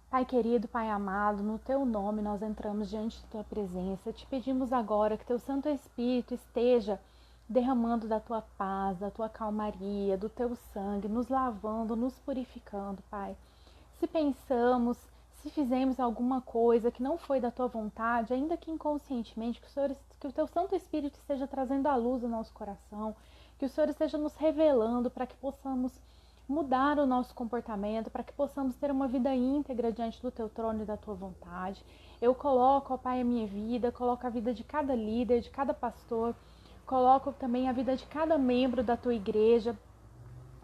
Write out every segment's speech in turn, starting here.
Pai querido, Pai amado, no Teu nome nós entramos diante de Tua presença. Te pedimos agora que Teu Santo Espírito esteja derramando da Tua paz, da Tua calmaria, do Teu sangue, nos lavando, nos purificando, Pai. Se pensamos, se fizemos alguma coisa que não foi da Tua vontade, ainda que inconscientemente, que o Teu Santo Espírito esteja trazendo à luz o nosso coração, que o Senhor esteja nos revelando para que possamos mudar o nosso comportamento, para que possamos ter uma vida íntegra diante do Teu trono e da Tua vontade. Eu coloco, ó Pai, a minha vida, coloco a vida de cada líder, de cada pastor, coloco também a vida de cada membro da Tua igreja,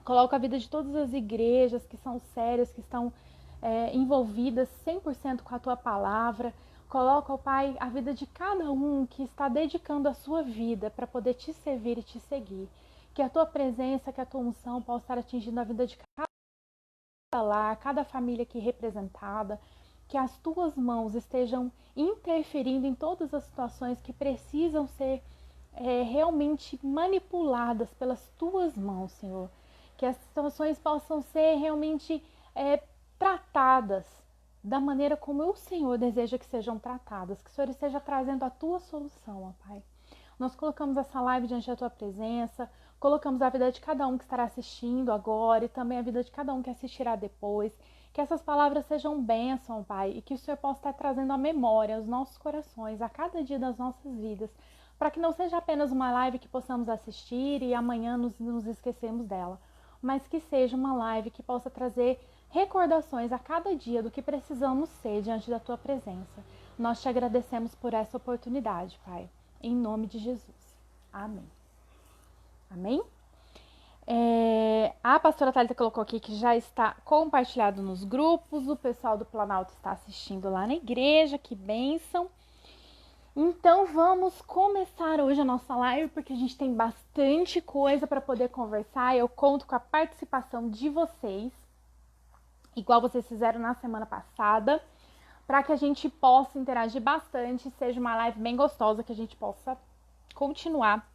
coloco a vida de todas as igrejas que são sérias, que estão envolvidas 100% com a Tua palavra. Coloco, ó Pai, a vida de cada um que está dedicando a sua vida para poder Te servir e Te seguir. Que a Tua presença, que a Tua unção possa estar atingindo a vida de cada lar, cada família aqui representada. Que as Tuas mãos estejam interferindo em todas as situações que precisam ser realmente manipuladas pelas Tuas mãos, Senhor. Que as situações possam ser realmente tratadas da maneira como o Senhor deseja que sejam tratadas. Que o Senhor esteja trazendo a Tua solução, ó Pai. Nós colocamos essa live diante da Tua presença, colocamos a vida de cada um que estará assistindo agora e também a vida de cada um que assistirá depois. Que essas palavras sejam bênção, Pai, e que o Senhor possa estar trazendo a memória aos nossos corações, a cada dia das nossas vidas, para que não seja apenas uma live que possamos assistir e amanhã nos esquecemos dela, mas que seja uma live que possa trazer recordações a cada dia do que precisamos ser diante da Tua presença. Nós Te agradecemos por essa oportunidade, Pai. Em nome de Jesus. Amém. Amém? A pastora Thalita colocou aqui que já está compartilhado nos grupos. O pessoal do Planalto está assistindo lá na igreja. Que bênção. Então vamos começar hoje a nossa live, porque a gente tem bastante coisa para poder conversar. Eu conto com a participação de vocês, igual vocês fizeram na semana passada, para que a gente possa interagir bastante, seja uma live bem gostosa, que a gente possa continuar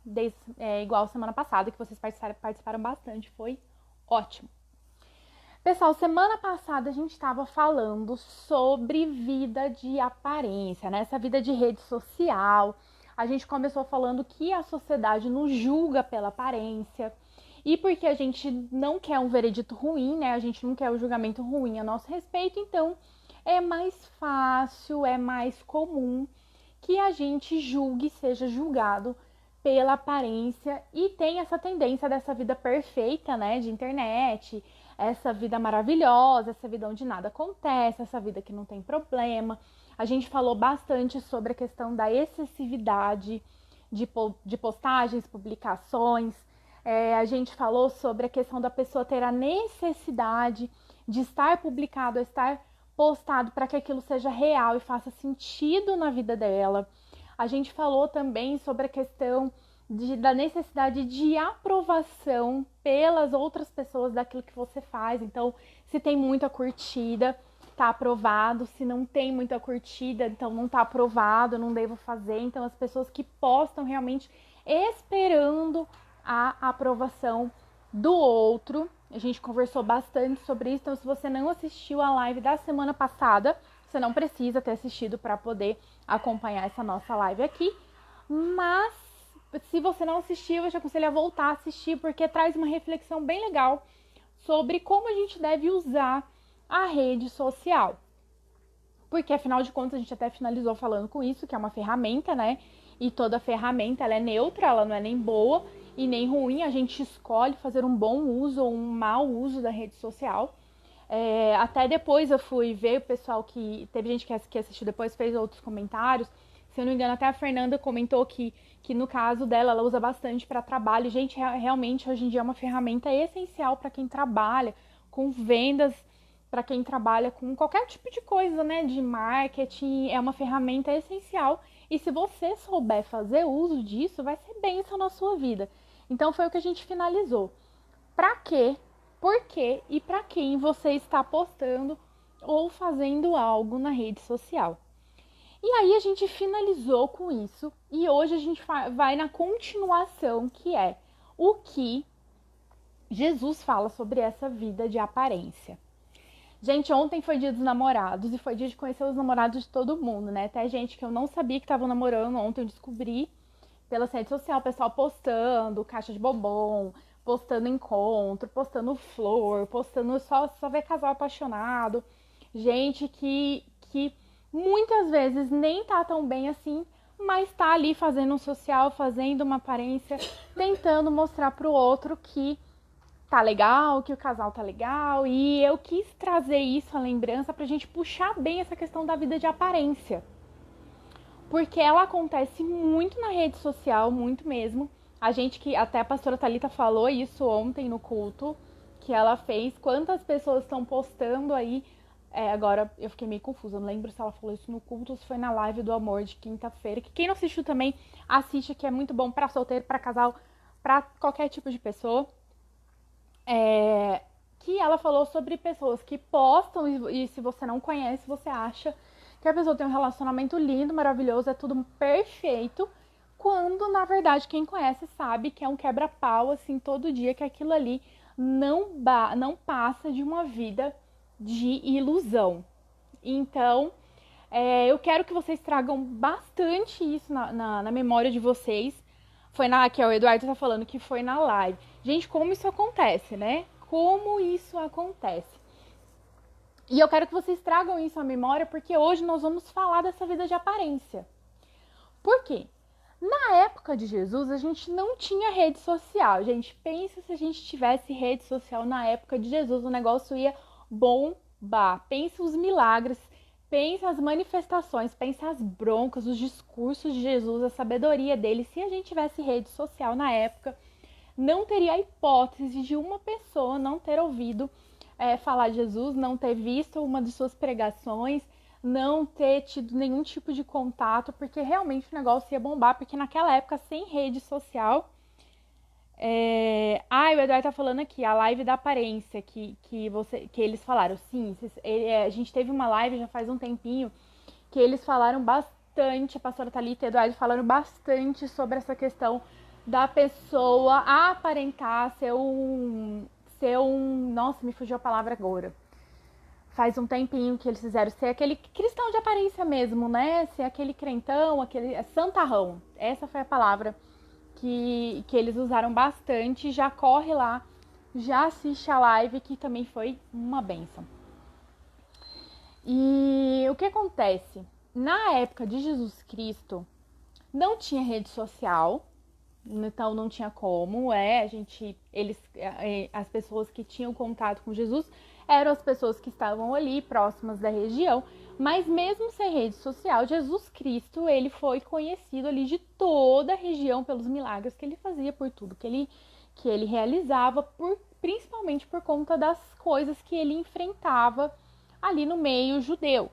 igual semana passada, que vocês participaram bastante, foi ótimo. Pessoal, semana passada a gente estava falando sobre vida de aparência, né? Essa vida de rede social. A gente começou falando que a sociedade nos julga pela aparência, e porque a gente não quer um veredito ruim, né? A gente não quer o julgamento ruim a nosso respeito, então é mais fácil, é mais comum que a gente julgue, seja julgado pela aparência e tem essa tendência dessa vida perfeita, né, de internet, essa vida maravilhosa, essa vida onde nada acontece, essa vida que não tem problema. A gente falou bastante sobre a questão da excessividade de postagens, publicações. A gente falou sobre a questão da pessoa ter a necessidade de estar publicado, estar postado para que aquilo seja real e faça sentido na vida dela. A gente falou também sobre a questão da necessidade de aprovação pelas outras pessoas daquilo que você faz. Então, se tem muita curtida, tá aprovado. Se não tem muita curtida, então não tá aprovado, não devo fazer. Então, as pessoas que postam realmente esperando a aprovação do outro. A gente conversou bastante sobre isso, então se você não assistiu a live da semana passada, você não precisa ter assistido para poder acompanhar essa nossa live aqui. Mas se você não assistiu, eu te aconselho a voltar a assistir, porque traz uma reflexão bem legal sobre como a gente deve usar a rede social. Porque afinal de contas a gente até finalizou falando com isso, que é uma ferramenta, né? E toda ferramenta ela é neutra, ela não é nem boa e nem ruim. A gente escolhe fazer um bom uso ou um mau uso da rede social. Até depois eu fui ver o pessoal que... Teve gente que assistiu depois, fez outros comentários. Se eu não me engano, até a Fernanda comentou que no caso dela, ela usa bastante para trabalho. Gente, realmente hoje em dia é uma ferramenta essencial para quem trabalha com vendas, para quem trabalha com qualquer tipo de coisa, né, de marketing. É uma ferramenta essencial. E se você souber fazer uso disso, vai ser bênção na sua vida. Então foi o que a gente finalizou. Para quê? Por quê? E para quem você está postando ou fazendo algo na rede social? E aí a gente finalizou com isso. E hoje a gente vai na continuação, que é o que Jesus fala sobre essa vida de aparência. Gente, ontem foi dia dos namorados e foi dia de conhecer os namorados de todo mundo, né? Até gente que eu não sabia que estavam namorando, ontem eu descobri pela rede social, o pessoal postando caixa de bombom, postando encontro, postando flor, postando só ver casal apaixonado. Gente que muitas vezes nem tá tão bem assim, mas tá ali fazendo um social, fazendo uma aparência, tentando mostrar pro outro que tá legal, que o casal tá legal. E eu quis trazer isso, a lembrança, pra gente puxar bem essa questão da vida de aparência. Porque ela acontece muito na rede social, muito mesmo. A gente que, até a pastora Thalita falou isso ontem no culto, que ela fez. Quantas pessoas estão postando aí. Agora eu fiquei meio confusa, não lembro se ela falou isso no culto ou se foi na live do amor de quinta-feira. Que quem não assistiu também, assiste, que é muito bom pra solteiro, pra casal, pra qualquer tipo de pessoa. Que ela falou sobre pessoas que postam e se você não conhece, você acha que a pessoa tem um relacionamento lindo, maravilhoso, é tudo perfeito, quando na verdade quem conhece sabe que é um quebra-pau assim todo dia, que aquilo ali não passa de uma vida de ilusão. Então, eu quero que vocês tragam bastante isso na memória de vocês. Foi que o Eduardo tá falando que foi na live. Gente, como isso acontece, né? Como isso acontece. E eu quero que vocês tragam isso à memória, porque hoje nós vamos falar dessa vida de aparência. Por quê? Na época de Jesus, a gente não tinha rede social. Gente, pensa se a gente tivesse rede social na época de Jesus, o negócio ia bombar. Pensa os milagres, pensa as manifestações, pensa as broncas, os discursos de Jesus, a sabedoria dele. Se a gente tivesse rede social na época, não teria a hipótese de uma pessoa não ter ouvido falar de Jesus, não ter visto uma de suas pregações, não ter tido nenhum tipo de contato, porque realmente o negócio ia bombar, porque naquela época, sem rede social... o Eduardo tá falando aqui, a live da aparência, que eles falaram. Sim, a gente teve uma live já faz um tempinho, que eles falaram bastante, a pastora Thalita e o Eduardo falaram bastante sobre essa questão da pessoa aparentar ser um... Nossa, me fugiu a palavra agora. Faz um tempinho que eles fizeram ser aquele cristão de aparência mesmo, né? Ser aquele crentão, aquele santarrão. Essa foi a palavra que eles usaram bastante. Já corre lá, já assiste a live, que também foi uma bênção. E o que acontece? Na época de Jesus Cristo, não tinha rede social, então não tinha como, as pessoas que tinham contato com Jesus eram as pessoas que estavam ali próximas da região, mas mesmo sem rede social, Jesus Cristo, ele foi conhecido ali de toda a região pelos milagres que ele fazia, por tudo que ele realizava, principalmente por conta das coisas que ele enfrentava ali no meio judeu.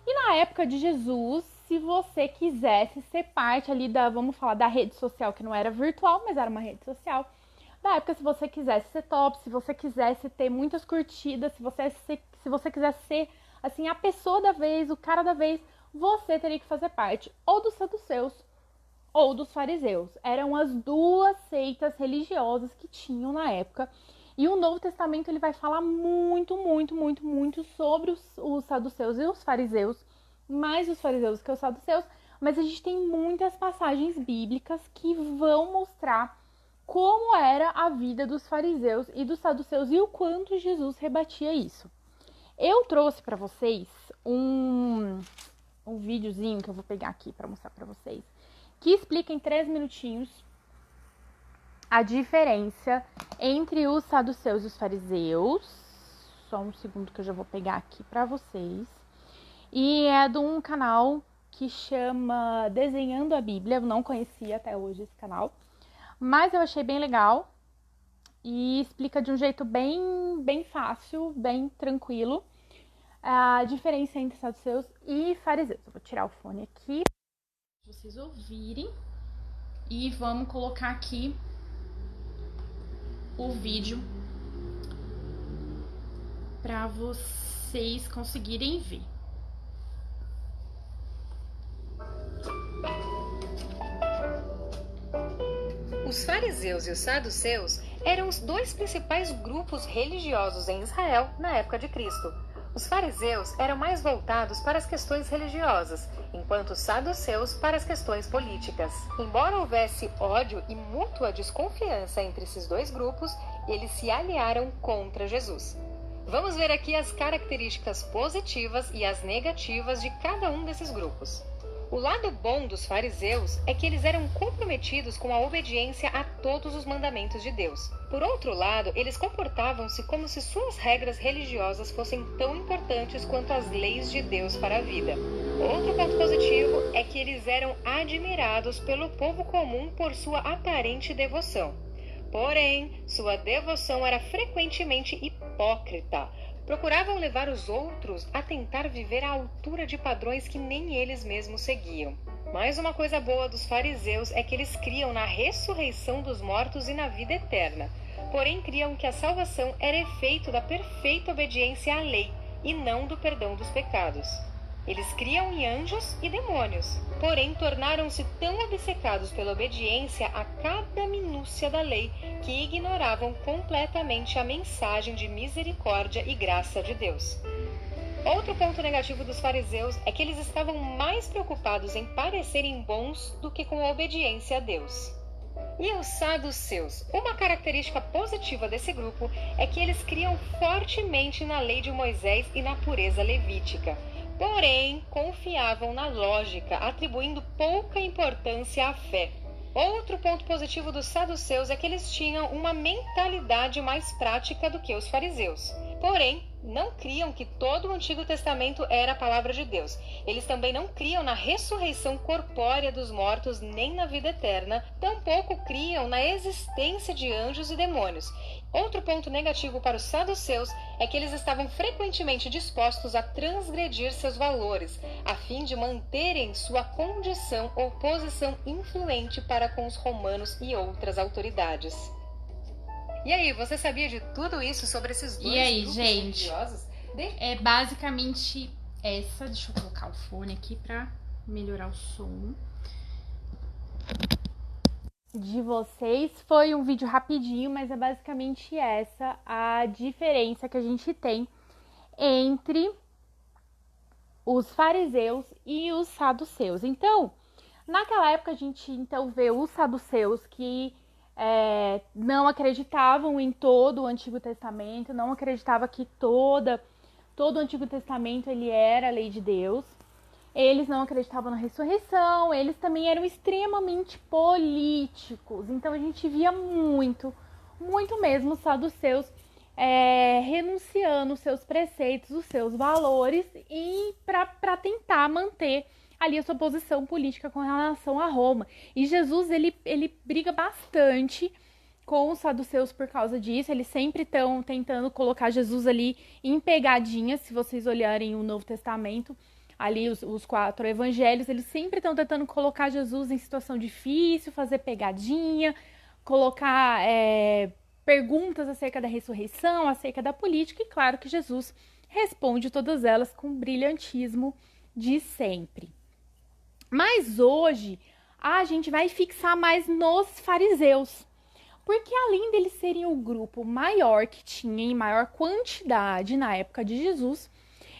E na época de Jesus, se você quisesse ser parte ali vamos falar da rede social, que não era virtual, mas era uma rede social, da época, se você quisesse ser top, se você quisesse ter muitas curtidas, se você quisesse ser, assim, a pessoa da vez, o cara da vez, você teria que fazer parte ou dos saduceus ou dos fariseus. Eram as duas seitas religiosas que tinham na época. E o Novo Testamento ele vai falar muito, muito, muito, muito sobre os saduceus e os fariseus, mais os fariseus que os saduceus, mas a gente tem muitas passagens bíblicas que vão mostrar como era a vida dos fariseus e dos saduceus e o quanto Jesus rebatia isso. Eu trouxe para vocês um videozinho que eu vou pegar aqui para mostrar para vocês, que explica em 3 minutinhos a diferença entre os saduceus e os fariseus. Só um segundo que eu já vou pegar aqui para vocês. E é de um canal que chama Desenhando a Bíblia. Eu não conhecia até hoje esse canal, mas eu achei bem legal e explica de um jeito bem fácil, bem tranquilo, a diferença entre saduceus e fariseus. Eu vou tirar o fone aqui para vocês ouvirem e vamos colocar aqui o vídeo para vocês conseguirem ver. Os fariseus e os saduceus eram os dois principais grupos religiosos em Israel na época de Cristo. Os fariseus eram mais voltados para as questões religiosas, enquanto os saduceus para as questões políticas. Embora houvesse ódio e mútua desconfiança entre esses dois grupos, eles se aliaram contra Jesus. Vamos ver aqui as características positivas e as negativas de cada um desses grupos. O lado bom dos fariseus é que eles eram comprometidos com a obediência a todos os mandamentos de Deus. Por outro lado, eles comportavam-se como se suas regras religiosas fossem tão importantes quanto as leis de Deus para a vida. Outro ponto positivo é que eles eram admirados pelo povo comum por sua aparente devoção. Porém, sua devoção era frequentemente hipócrita. Procuravam levar os outros a tentar viver à altura de padrões que nem eles mesmos seguiam. Mais uma coisa boa dos fariseus é que eles criam na ressurreição dos mortos e na vida eterna. Porém, criam que a salvação era efeito da perfeita obediência à lei e não do perdão dos pecados. Eles criam em anjos e demônios, porém tornaram-se tão obcecados pela obediência a cada minúcia da lei que ignoravam completamente a mensagem de misericórdia e graça de Deus. Outro ponto negativo dos fariseus é que eles estavam mais preocupados em parecerem bons do que com a obediência a Deus. E os saduceus? Uma característica positiva desse grupo é que eles criam fortemente na lei de Moisés e na pureza levítica. Porém, confiavam na lógica, atribuindo pouca importância à fé. Outro ponto positivo dos saduceus é que eles tinham uma mentalidade mais prática do que os fariseus. Porém, não criam que todo o Antigo Testamento era a palavra de Deus. Eles também não criam na ressurreição corpórea dos mortos nem na vida eterna, tampouco criam na existência de anjos e demônios. Outro ponto negativo para os saduceus é que eles estavam frequentemente dispostos a transgredir seus valores, a fim de manterem sua condição ou posição influente para com os romanos e outras autoridades. E aí, você sabia de tudo isso sobre esses dois grupos religiosos? É basicamente essa. Deixa eu colocar o fone aqui pra melhorar o som de vocês. Foi um vídeo rapidinho, mas é basicamente essa a diferença que a gente tem entre os fariseus e os saduceus. Então, naquela época a gente vê os saduceus que não acreditavam em todo o Antigo Testamento, não acreditava que todo o Antigo Testamento ele era a lei de Deus. Eles não acreditavam na ressurreição, eles também eram extremamente políticos. Então a gente via muito mesmo os saduceus renunciando os seus preceitos, os seus valores, e para tentar manter ali a sua posição política com relação a Roma. E Jesus, ele briga bastante com os saduceus por causa disso. Eles sempre estão tentando colocar Jesus ali em pegadinhas. Se vocês olharem o Novo Testamento, ali os 4 evangelhos, eles sempre estão tentando colocar Jesus em situação difícil, fazer pegadinha, colocar perguntas acerca da ressurreição, acerca da política, e claro que Jesus responde todas elas com brilhantismo de sempre. Mas hoje a gente vai fixar mais nos fariseus, porque além deles serem o grupo maior que tinha em maior quantidade na época de Jesus,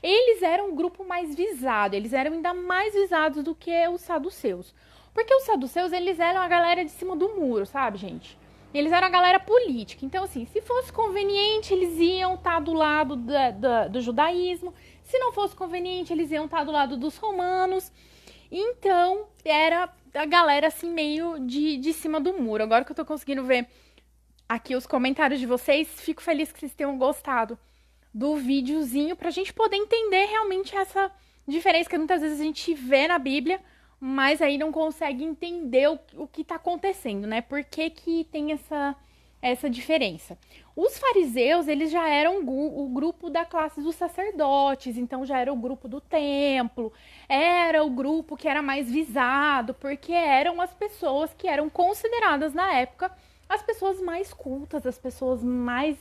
eles eram um grupo mais visado, eles eram ainda mais visados do que os saduceus. Porque os saduceus, eles eram a galera de cima do muro, sabe, gente? Eles eram a galera política. Então, assim, se fosse conveniente, eles iam estar do lado do judaísmo. Se não fosse conveniente, eles iam estar do lado dos romanos. Então, era a galera, assim, meio de cima do muro. Agora que eu tô conseguindo ver aqui os comentários de vocês, fico feliz que vocês tenham gostado do videozinho, pra gente poder entender realmente essa diferença que muitas vezes a gente vê na Bíblia, mas aí não consegue entender o que tá acontecendo, né? Por que tem essa diferença? Os fariseus, eles já eram o grupo da classe dos sacerdotes, então já era o grupo do templo, era o grupo que era mais visado, porque eram as pessoas que eram consideradas na época as pessoas mais cultas, as pessoas mais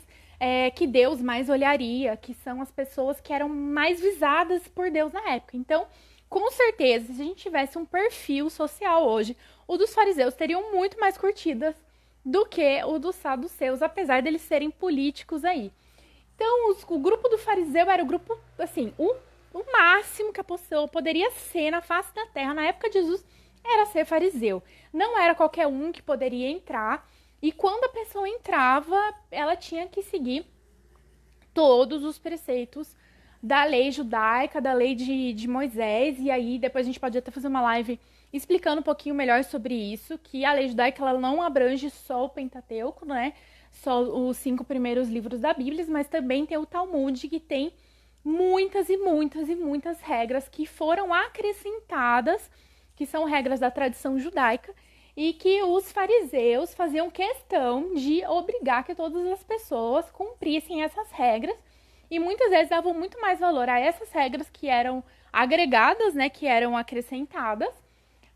que Deus mais olharia, que são as pessoas que eram mais visadas por Deus na época. Então, com certeza, se a gente tivesse um perfil social hoje, o dos fariseus teriam muito mais curtidas do que o dos saduceus, apesar deles serem políticos aí. Então, o grupo do fariseu era o grupo, assim, o máximo que a pessoa poderia ser na face da terra na época de Jesus era ser fariseu. Não era qualquer um que poderia entrar. E quando a pessoa entrava, ela tinha que seguir todos os preceitos da lei judaica, da lei de Moisés. E aí, depois a gente pode até fazer uma live explicando um pouquinho melhor sobre isso, que a lei judaica ela não abrange só o Pentateuco, né? Só os 5 primeiros livros da Bíblia, mas também tem o Talmud, que tem muitas e muitas e muitas regras que foram acrescentadas, que são regras da tradição judaica, e que os fariseus faziam questão de obrigar que todas as pessoas cumprissem essas regras, e muitas vezes davam muito mais valor a essas regras que eram agregadas, né, que eram acrescentadas,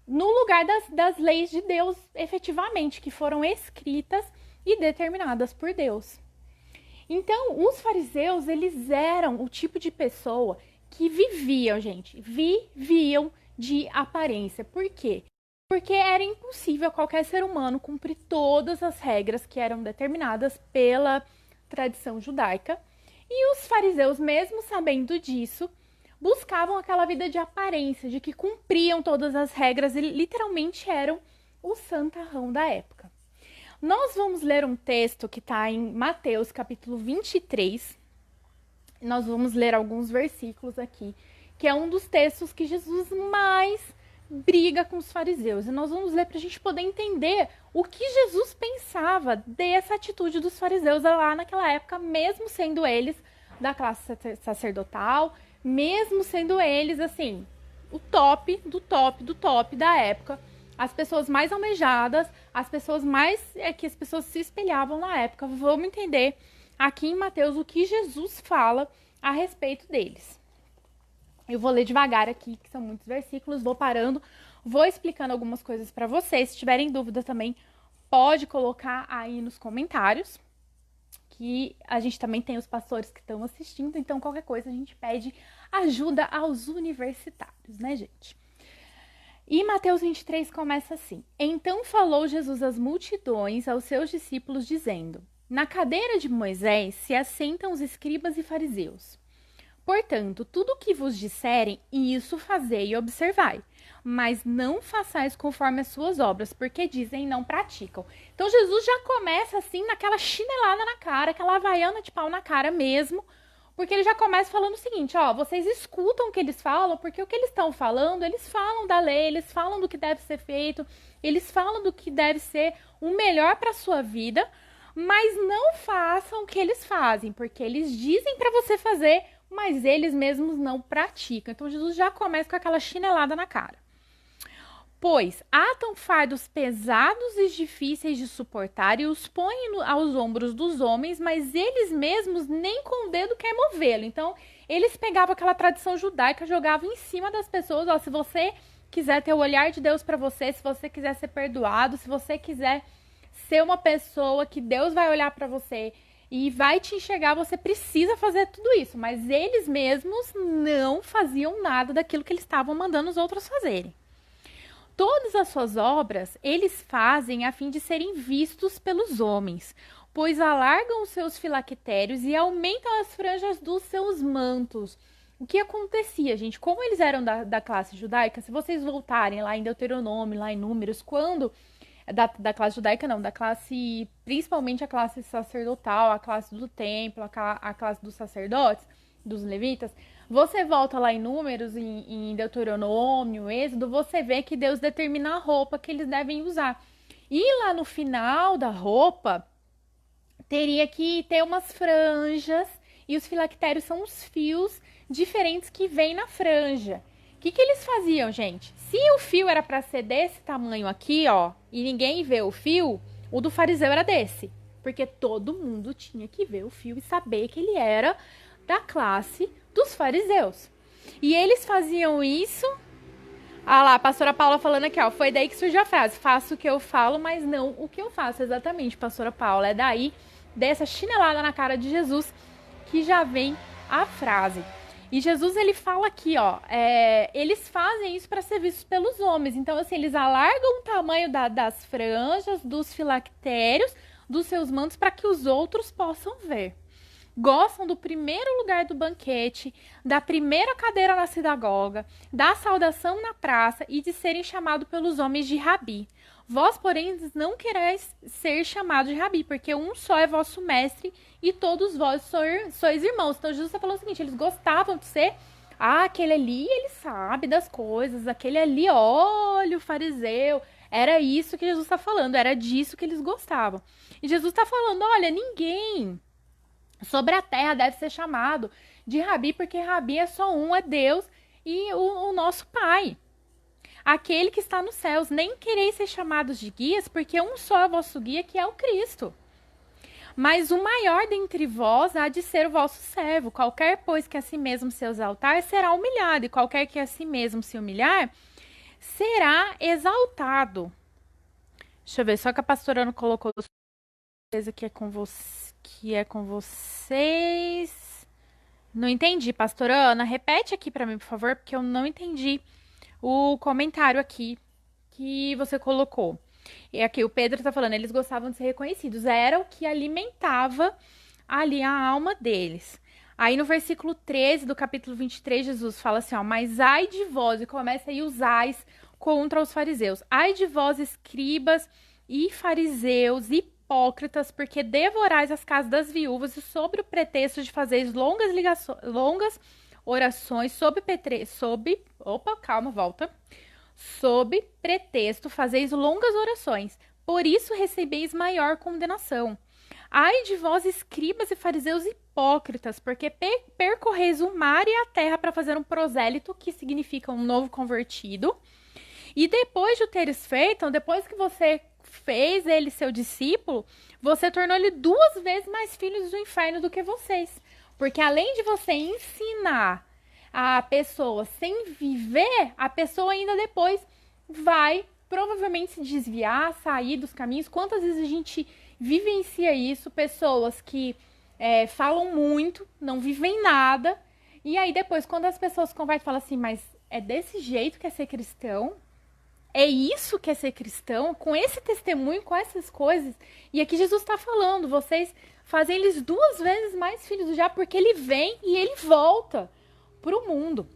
no lugar das leis de Deus, efetivamente, que foram escritas e determinadas por Deus. Então, os fariseus, eles eram o tipo de pessoa que viviam, gente, viviam de aparência. Por quê? Porque era impossível qualquer ser humano cumprir todas as regras que eram determinadas pela tradição judaica. E os fariseus, mesmo sabendo disso, buscavam aquela vida de aparência, de que cumpriam todas as regras e literalmente eram o santarrão da época. Nós vamos ler um texto que está em Mateus, capítulo 23. Nós vamos ler alguns versículos aqui, que é um dos textos que Jesus mais briga com os fariseus. E nós vamos ler para a gente poder entender o que Jesus pensava dessa atitude dos fariseus lá naquela época, mesmo sendo eles da classe sacerdotal, mesmo sendo eles, assim, o top do top do top da época, as pessoas mais almejadas, as pessoas mais que as pessoas se espelhavam na época. Vamos entender aqui em Mateus o que Jesus fala a respeito deles. Eu vou ler devagar aqui, que são muitos versículos, vou parando, vou explicando algumas coisas para vocês. Se tiverem dúvida também, pode colocar aí nos comentários, que a gente também tem os pastores que estão assistindo, então qualquer coisa a gente pede ajuda aos universitários, né, gente? E Mateus 23 começa assim: Então falou Jesus às multidões, aos seus discípulos, dizendo: Na cadeira de Moisés se assentam os escribas e fariseus. Portanto, tudo o que vos disserem, isso fazei e observai. Mas não façais conforme as suas obras, porque dizem e não praticam. Então Jesus já começa assim, naquela chinelada na cara, aquela havaiana de pau na cara mesmo, porque ele já começa falando o seguinte, ó, vocês escutam o que eles falam, porque o que eles estão falando, eles falam da lei, eles falam do que deve ser feito, eles falam do que deve ser o melhor para a sua vida, mas não façam o que eles fazem, porque eles dizem para você fazer, mas eles mesmos não praticam. Então Jesus já começa com aquela chinelada na cara. Pois atam fardos pesados e difíceis de suportar e os põem aos ombros dos homens, mas eles mesmos nem com o dedo querem movê-lo. Então, eles pegavam aquela tradição judaica, jogavam em cima das pessoas. Ó, se você quiser ter o olhar de Deus para você, se você quiser ser perdoado, se você quiser ser uma pessoa que Deus vai olhar para você e vai te enxergar, você precisa fazer tudo isso. Mas eles mesmos não faziam nada daquilo que eles estavam mandando os outros fazerem. Todas as suas obras eles fazem a fim de serem vistos pelos homens, pois alargam os seus filactérios e aumentam as franjas dos seus mantos. O que acontecia, gente? Como eles eram da classe judaica, se vocês voltarem lá em Deuteronômio, lá em Números, quando... Da classe judaica não, da classe, principalmente a classe sacerdotal, a classe do templo, a classe dos sacerdotes, dos levitas, você volta lá em Números, em Deuteronômio, Êxodo, você vê que Deus determina a roupa que eles devem usar. E lá no final da roupa, teria que ter umas franjas, e os filactérios são os fios diferentes que vêm na franja. O que eles faziam, gente? Se o fio era para ser desse tamanho aqui, ó, e ninguém vê o fio, o do fariseu era desse. Porque todo mundo tinha que ver o fio e saber que ele era da classe dos fariseus. E eles faziam isso... Ah lá, a pastora Paula falando aqui, ó, foi daí que surgiu a frase, faço o que eu falo, mas não o que eu faço. Exatamente, pastora Paula, é daí, dessa chinelada na cara de Jesus, que já vem a frase. E Jesus, ele fala aqui, ó, eles fazem isso para ser vistos pelos homens. Então, assim, eles alargam o tamanho das franjas, dos filactérios, dos seus mantos, para que os outros possam ver. Gostam do primeiro lugar do banquete, da primeira cadeira na sinagoga, da saudação na praça e de serem chamados pelos homens de rabi. Vós, porém, não quereis ser chamados de rabi, porque um só é vosso mestre e todos vós sois irmãos. Então, Jesus está falando o seguinte, eles gostavam de ser, aquele ali, ele sabe das coisas, aquele ali, olha, o fariseu. Era isso que Jesus está falando, era disso que eles gostavam. E Jesus está falando, olha, ninguém sobre a terra deve ser chamado de Rabi, porque Rabi é só um, é Deus e o nosso Pai. Aquele que está nos céus. Nem quereis ser chamados de guias, porque um só é vosso guia, que é o Cristo. Mas o maior dentre vós há de ser o vosso servo. Qualquer, pois, que a si mesmo se exaltar, será humilhado. E qualquer que a si mesmo se humilhar, será exaltado. Deixa eu ver, só que a pastora não colocou certeza que é com vocês. Não entendi, pastora Ana. Repete aqui pra mim, por favor, porque eu não entendi o comentário aqui que você colocou. E aqui o Pedro tá falando, eles gostavam de ser reconhecidos. Era o que alimentava ali a alma deles. Aí no versículo 13 do capítulo 23, Jesus fala assim, ó, mas ai de vós, e começa aí os ais contra os fariseus. Ai de vós, escribas e fariseus, hipócritas, porque devorais as casas das viúvas e sobre o pretexto de fazeres longas orações, sob pretexto fazeis longas orações, por isso recebeis maior condenação. Ai de vós, escribas e fariseus hipócritas, porque percorreis o mar e a terra para fazer um prosélito, que significa um novo convertido, e depois de o teres feito, então, depois que você fez ele seu discípulo, você tornou ele 2 vezes mais filhos do inferno do que vocês. Porque além de você ensinar a pessoa sem viver, a pessoa ainda depois vai provavelmente se desviar, sair dos caminhos. Quantas vezes a gente vivencia isso? Pessoas que falam muito, não vivem nada, e aí depois, quando as pessoas conversam, falam assim, mas é desse jeito que é ser cristão? É isso que é ser cristão? Com esse testemunho, com essas coisas? E aqui Jesus está falando, vocês fazem eles 2 vezes mais filhos do diabo, porque ele vem e ele volta para o mundo.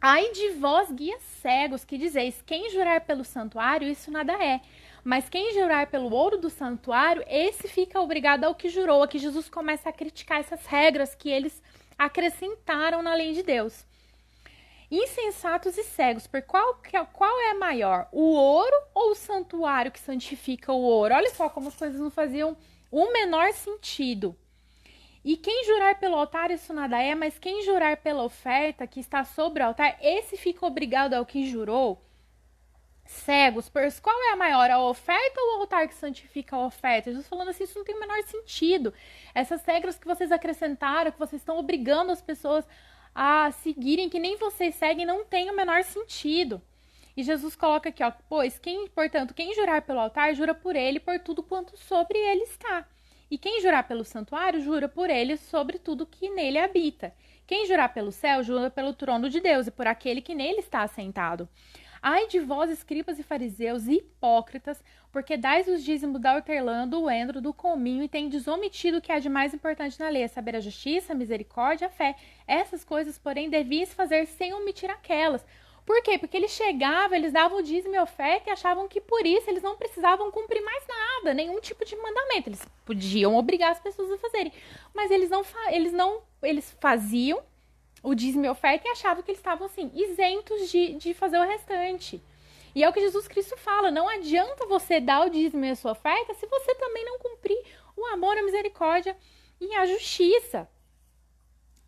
Ai de vós, guias cegos, que dizeis, quem jurar pelo santuário, isso nada é. Mas quem jurar pelo ouro do santuário, esse fica obrigado ao que jurou. Aqui Jesus começa a criticar essas regras que eles acrescentaram na lei de Deus. Insensatos e cegos, por qual é maior, o ouro ou o santuário que santifica o ouro? Olha só como as coisas não faziam o menor sentido. E quem jurar pelo altar, isso nada é, mas quem jurar pela oferta que está sobre o altar, esse fica obrigado ao que jurou. Cegos, pois qual é a maior, a oferta ou o altar que santifica a oferta? Jesus falando assim, isso não tem o menor sentido. Essas regras que vocês acrescentaram, que vocês estão obrigando as pessoas a seguirem, que nem vocês seguem, não tem o menor sentido. E Jesus coloca aqui, ó, portanto, quem jurar pelo altar, jura por ele, por tudo quanto sobre ele está. E quem jurar pelo santuário, jura por ele, sobre tudo que nele habita. Quem jurar pelo céu, jura pelo trono de Deus e por aquele que nele está assentado. Ai de vós, escribas e fariseus, hipócritas, porque dais os dízimos da hortelã, do endro, do cominho, e tendes omitido o que há de mais importante na lei, a saber a justiça, a misericórdia, a fé. Essas coisas, porém, devias fazer sem omitir aquelas. Por quê? Porque eles chegavam, eles davam o dízimo e oferta e achavam que por isso eles não precisavam cumprir mais nada, nenhum tipo de mandamento. Eles podiam obrigar as pessoas a fazerem, mas eles faziam o dízimo e oferta e achavam que eles estavam assim, isentos de fazer o restante. E é o que Jesus Cristo fala, não adianta você dar o dízimo e a sua oferta se você também não cumprir o amor, a misericórdia e a justiça.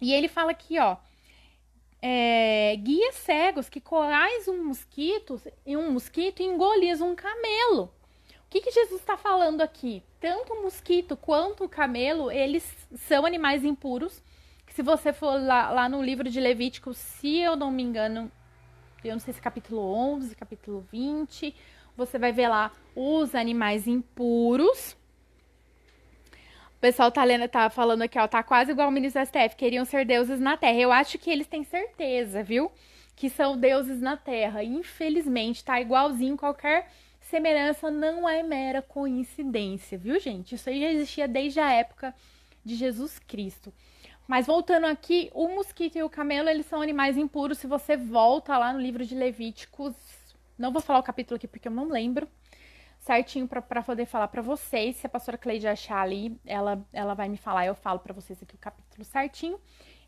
E ele fala aqui, ó, guias cegos, que corais um mosquito e engolis um camelo. O que Jesus está falando aqui? Tanto o mosquito quanto o camelo, eles são animais impuros. Se você for lá no livro de Levítico, se eu não me engano, eu não sei se é capítulo 11, capítulo 20, você vai ver lá os animais impuros. O pessoal tá falando aqui, ó, tá quase igual o ministro do STF, queriam ser deuses na Terra. Eu acho que eles têm certeza, viu? Que são deuses na Terra. Infelizmente, tá igualzinho, qualquer semelhança não é mera coincidência, viu, gente? Isso aí já existia desde a época de Jesus Cristo. Mas voltando aqui, o mosquito e o camelo, eles são animais impuros. Se você volta lá no livro de Levíticos, não vou falar o capítulo aqui porque eu não lembro certinho para poder falar para vocês. Se a pastora Cleide achar ali, ela vai me falar, eu falo para vocês aqui o capítulo certinho.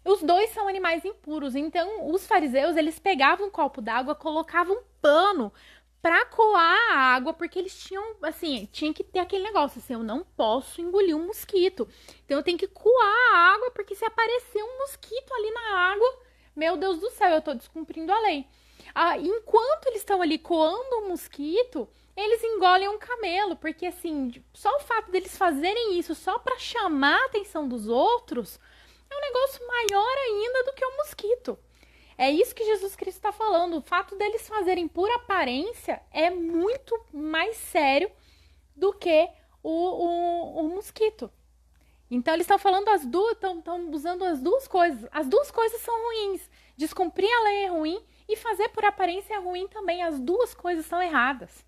Os dois são animais impuros, então os fariseus, eles pegavam um copo d'água, colocavam um pano para coar a água, porque eles tinham, assim, tinha que ter aquele negócio, assim, eu não posso engolir um mosquito. Então eu tenho que coar a água, porque se aparecer um mosquito ali na água, meu Deus do céu, eu tô descumprindo a lei. Enquanto eles estão ali coando o mosquito, eles engolem um camelo, porque assim, só o fato deles fazerem isso só para chamar a atenção dos outros é um negócio maior ainda do que o mosquito. É isso que Jesus Cristo está falando. O fato deles fazerem por aparência é muito mais sério do que o mosquito. Então eles estão falando estão usando as duas coisas. As duas coisas são ruins. Descumprir a lei é ruim e fazer por aparência é ruim também. As duas coisas são erradas.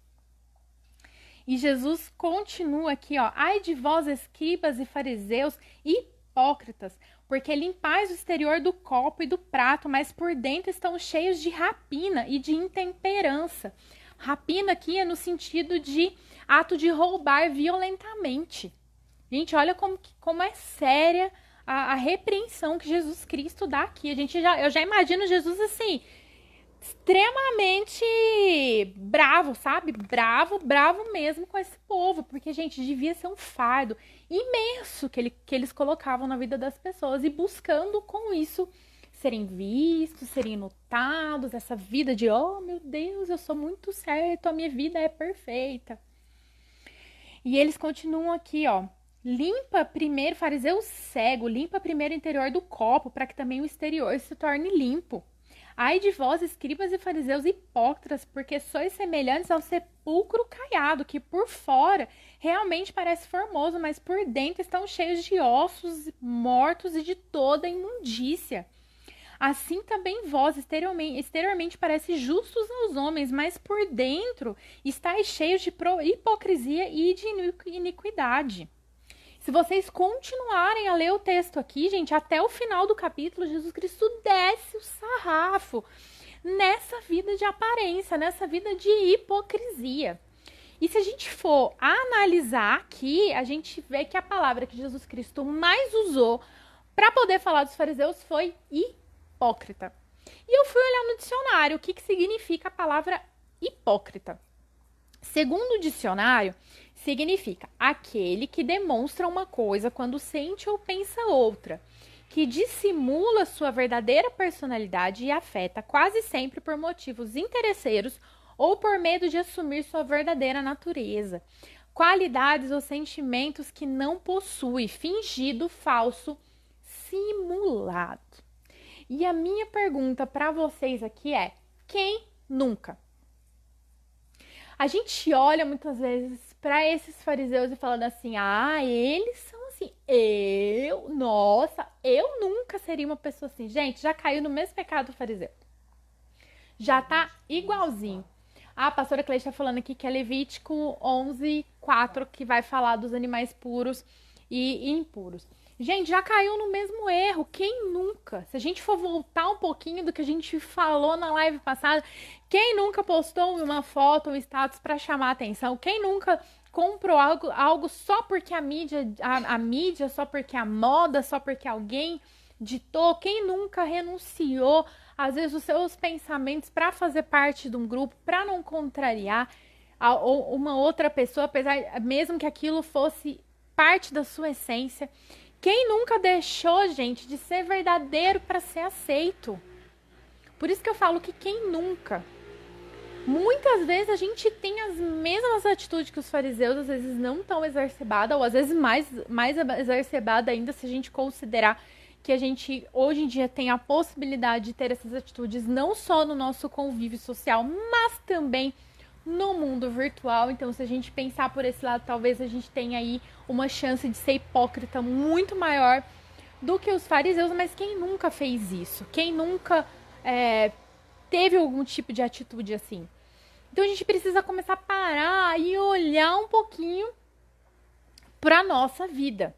E Jesus continua aqui, ó. Ai de vós, escribas e fariseus, hipócritas, porque limpais o exterior do copo e do prato, mas por dentro estão cheios de rapina e de intemperança. Rapina aqui é no sentido de ato de roubar violentamente. Gente, olha como é séria a repreensão que Jesus Cristo dá aqui. Eu já imagino Jesus assim, extremamente bravo, sabe? Bravo mesmo com esse povo, porque, gente, devia ser um fardo imenso que eles colocavam na vida das pessoas e buscando com isso serem vistos, serem notados, essa vida de, oh, meu Deus, eu sou muito certo, a minha vida é perfeita. E eles continuam aqui, ó. Limpa primeiro, fariseu cego, limpa primeiro o interior do copo, para que também o exterior se torne limpo. Ai de vós, escribas e fariseus hipócritas, porque sois semelhantes ao sepulcro caiado, que por fora realmente parece formoso, mas por dentro estão cheios de ossos mortos e de toda imundícia. Assim também vós, exteriormente parece justos aos homens, mas por dentro estáis cheios de hipocrisia e de iniquidade. Se vocês continuarem a ler o texto aqui, gente, até o final do capítulo, Jesus Cristo desce o sarrafo nessa vida de aparência, nessa vida de hipocrisia. E se a gente for analisar aqui, a gente vê que a palavra que Jesus Cristo mais usou para poder falar dos fariseus foi hipócrita. E eu fui olhar no dicionário o que significa a palavra hipócrita. Segundo o dicionário, significa aquele que demonstra uma coisa quando sente ou pensa outra, que dissimula sua verdadeira personalidade e afeta quase sempre por motivos interesseiros ou por medo de assumir sua verdadeira natureza, qualidades ou sentimentos que não possui, fingido, falso, simulado. E a minha pergunta para vocês aqui é: quem nunca? A gente olha muitas vezes para esses fariseus e falando assim, eles são assim, eu nunca seria uma pessoa assim. Gente, já caiu no mesmo pecado do fariseu. Já tá igualzinho. A pastora Cleide tá falando aqui que é Levítico 11:4, que vai falar dos animais puros e impuros. Gente, já caiu no mesmo erro. Quem nunca? Se a gente for voltar um pouquinho do que a gente falou na live passada, quem nunca postou uma foto, um status para chamar a atenção? Quem nunca comprou algo só porque a mídia, só porque a moda, só porque alguém ditou? Quem nunca renunciou, às vezes, os seus pensamentos para fazer parte de um grupo, para não contrariar uma outra pessoa, apesar mesmo que aquilo fosse parte da sua essência? Quem nunca deixou, gente, de ser verdadeiro para ser aceito? Por isso que eu falo que quem nunca? Muitas vezes a gente tem as mesmas atitudes que os fariseus, às vezes não tão exacerbada, ou às vezes mais exacerbada ainda, se a gente considerar que a gente hoje em dia tem a possibilidade de ter essas atitudes não só no nosso convívio social, mas também no mundo virtual. Então, se a gente pensar por esse lado, talvez a gente tenha aí uma chance de ser hipócrita muito maior do que os fariseus. Mas quem nunca fez isso? Quem nunca teve algum tipo de atitude assim? Então, a gente precisa começar a parar e olhar um pouquinho para nossa vida.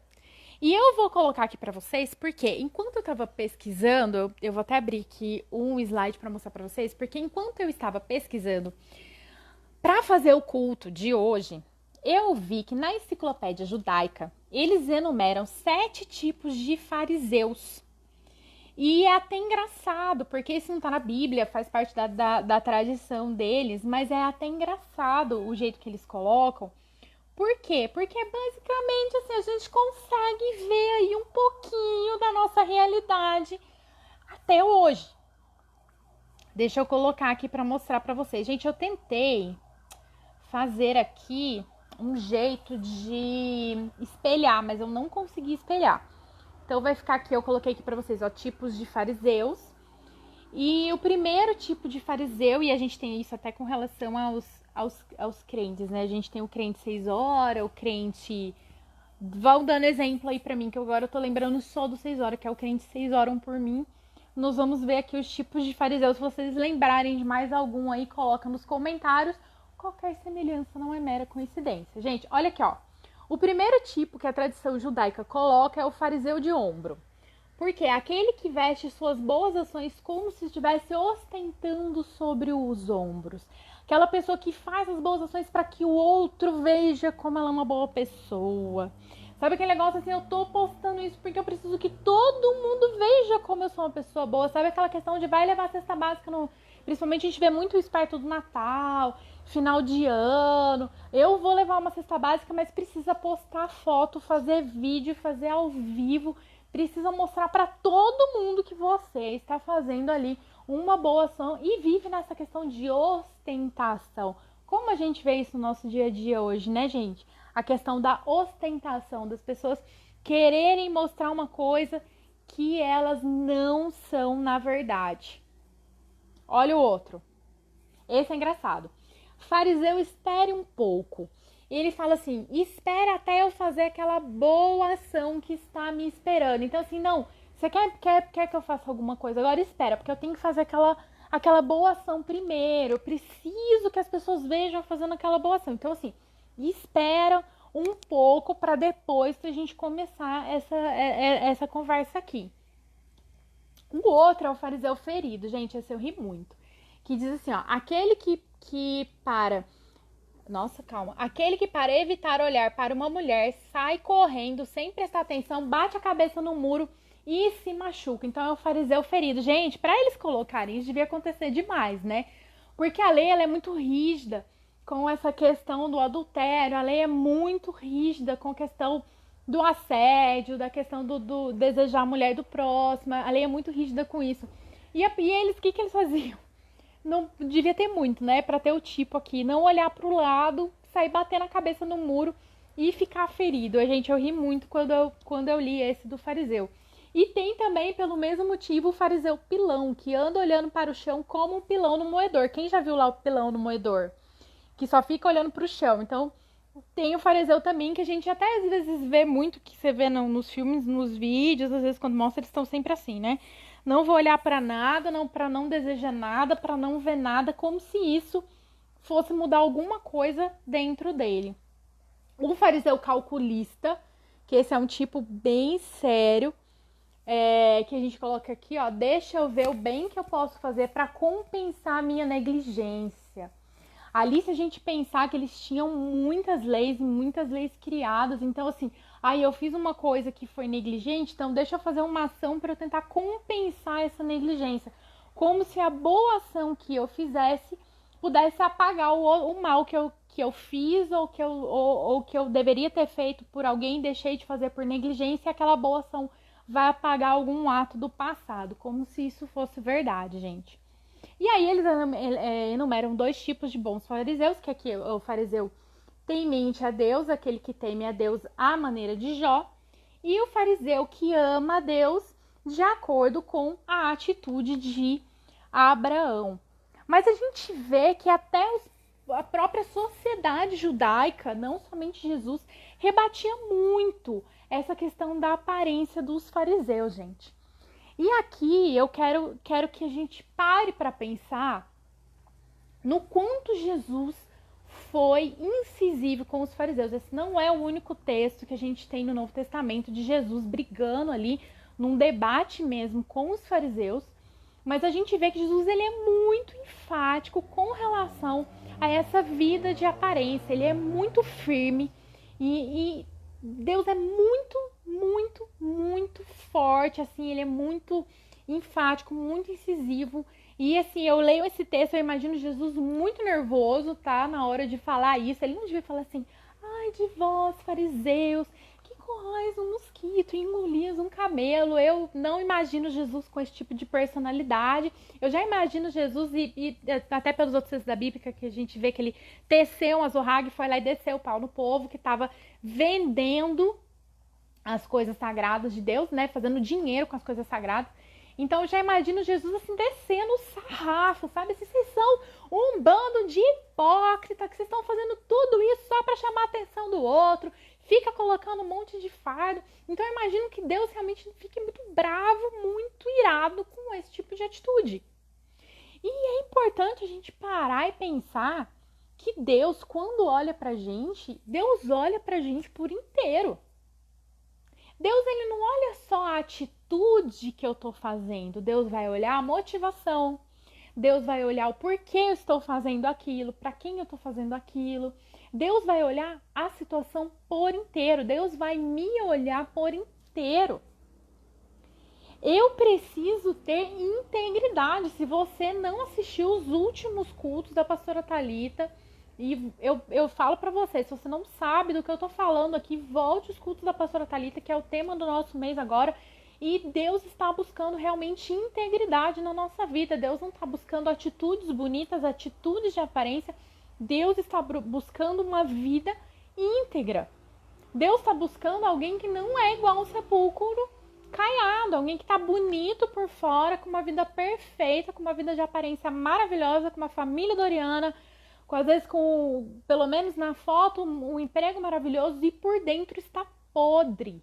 E eu vou colocar aqui para vocês, porque enquanto eu estava pesquisando, eu vou até abrir aqui um slide para mostrar para vocês, porque enquanto eu estava pesquisando para fazer o culto de hoje, eu vi que na enciclopédia judaica, eles enumeram 7 tipos de fariseus. E é até engraçado, porque isso não tá na Bíblia, faz parte da tradição deles, mas é até engraçado o jeito que eles colocam. Por quê? Porque basicamente assim, a gente consegue ver aí um pouquinho da nossa realidade até hoje. Deixa eu colocar aqui para mostrar para vocês. Gente, eu tentei fazer aqui um jeito de espelhar, mas eu não consegui espelhar. Então vai ficar aqui, eu coloquei aqui para vocês, ó, tipos de fariseus. E o primeiro tipo de fariseu, e a gente tem isso até com relação aos crentes, né? A gente tem o crente 6 horas, o crente... Vão dando exemplo aí pra mim, que agora eu tô lembrando só do 6 horas, que é o crente 6 horas por mim. Nós vamos ver aqui os tipos de fariseus. Se vocês lembrarem de mais algum aí, coloca nos comentários. Qualquer semelhança não é mera coincidência. Gente, olha aqui, ó. O primeiro tipo que a tradição judaica coloca é o fariseu de ombro. Porque é aquele que veste suas boas ações como se estivesse ostentando sobre os ombros. Aquela pessoa que faz as boas ações para que o outro veja como ela é uma boa pessoa. Sabe aquele negócio assim, eu tô postando isso porque eu preciso que todo mundo veja como eu sou uma pessoa boa. Sabe aquela questão de vai levar a cesta básica no... Principalmente a gente vê muito isso perto do Natal, final de ano. Eu vou levar uma cesta básica, mas precisa postar foto, fazer vídeo, fazer ao vivo. Precisa mostrar para todo mundo que você está fazendo ali uma boa ação e vive nessa questão de ostentação. Como a gente vê isso no nosso dia a dia hoje, né, gente? A questão da ostentação, das pessoas quererem mostrar uma coisa que elas não são na verdade. Olha o outro. Esse é engraçado. Fariseu, espere um pouco. Ele fala assim, espera até eu fazer aquela boa ação que está me esperando. Então assim, não, você quer que eu faça alguma coisa? Agora espera, porque eu tenho que fazer aquela boa ação primeiro. Eu preciso que as pessoas vejam fazendo aquela boa ação. Então assim, espera um pouco para depois a gente começar essa conversa aqui. O outro é o fariseu ferido. Gente, esse eu ri muito. Que diz assim, ó, aquele que para... Nossa, calma. Aquele que para evitar olhar para uma mulher sai correndo sem prestar atenção, bate a cabeça no muro e se machuca. Então é o fariseu ferido. Gente, para eles colocarem isso devia acontecer demais, né? Porque a lei ela é muito rígida com essa questão do adultério. A lei é muito rígida com a questão do assédio, da questão do desejar a mulher do próximo. A lei é muito rígida com isso. E eles, o que eles faziam? Não devia ter muito, né? Pra ter o tipo aqui. Não olhar pro lado, sair batendo a cabeça no muro e ficar ferido. Gente, eu ri muito quando eu li esse do fariseu. E tem também, pelo mesmo motivo, o fariseu pilão, que anda olhando para o chão como um pilão no moedor. Quem já viu lá o pilão no moedor? Que só fica olhando pro chão. Então, tem o fariseu também, que a gente até às vezes vê muito, que você vê nos filmes, nos vídeos, às vezes quando mostra, eles estão sempre assim, né? Não vou olhar para nada, para não desejar nada, para não ver nada, como se isso fosse mudar alguma coisa dentro dele. O fariseu calculista, que esse é um tipo bem sério, que a gente coloca aqui, ó, deixa eu ver o bem que eu posso fazer para compensar a minha negligência. Ali, se a gente pensar que eles tinham muitas leis criadas, então assim, aí eu fiz uma coisa que foi negligente, então deixa eu fazer uma ação para eu tentar compensar essa negligência. Como se a boa ação que eu fizesse pudesse apagar o mal que eu fiz ou que eu deveria ter feito por alguém, deixei de fazer por negligência, e aquela boa ação vai apagar algum ato do passado, como se isso fosse verdade, gente. E aí eles enumeram 2 tipos de bons fariseus, que aqui o fariseu temente a Deus, aquele que teme a Deus à maneira de Jó, e o fariseu que ama a Deus de acordo com a atitude de Abraão. Mas a gente vê que até a própria sociedade judaica, não somente Jesus, rebatia muito essa questão da aparência dos fariseus, gente. E aqui eu quero que a gente pare para pensar no quanto Jesus foi incisivo com os fariseus. Esse não é o único texto que a gente tem no Novo Testamento de Jesus brigando ali num debate mesmo com os fariseus, mas a gente vê que Jesus ele é muito enfático com relação a essa vida de aparência. Ele é muito firme e Deus é muito, muito, muito forte, assim, ele é muito enfático, muito incisivo. E assim, eu leio esse texto, eu imagino Jesus muito nervoso, tá? Na hora de falar isso, ele não devia falar assim, ai de vós, fariseus, que corrais um mosquito e engolias um camelo. Eu não imagino Jesus com esse tipo de personalidade. Eu já imagino Jesus, e até pelos outros textos da Bíblia, que a gente vê que ele teceu uma zorraga e foi lá e desceu o pau no povo que estava vendendo as coisas sagradas de Deus, né? Fazendo dinheiro com as coisas sagradas. Então eu já imagino Jesus assim descendo o sarrafo, sabe? Assim, vocês são um bando de hipócritas, que vocês estão fazendo tudo isso só para chamar a atenção do outro, fica colocando um monte de fardo. Então eu imagino que Deus realmente fique muito bravo, muito irado com esse tipo de atitude. E é importante a gente parar e pensar que Deus, quando olha pra gente, Deus olha pra gente por inteiro. Deus, ele não olha só a atitude que eu estou fazendo. Deus vai olhar a motivação. Deus vai olhar o porquê eu estou fazendo aquilo, para quem eu estou fazendo aquilo. Deus vai olhar a situação por inteiro. Deus vai me olhar por inteiro. Eu preciso ter integridade. Se você não assistiu os últimos cultos da pastora Thalita, e eu falo pra você, se você não sabe do que eu tô falando aqui, volte os cultos da pastora Thalita, que é o tema do nosso mês agora. E Deus está buscando realmente integridade na nossa vida. Deus não está buscando atitudes bonitas, atitudes de aparência. Deus está buscando uma vida íntegra. Deus está buscando alguém que não é igual um sepulcro caiado, alguém que está bonito por fora, com uma vida perfeita, com uma vida de aparência maravilhosa, com uma família doriana, às vezes com, pelo menos na foto, um emprego maravilhoso, e por dentro está podre.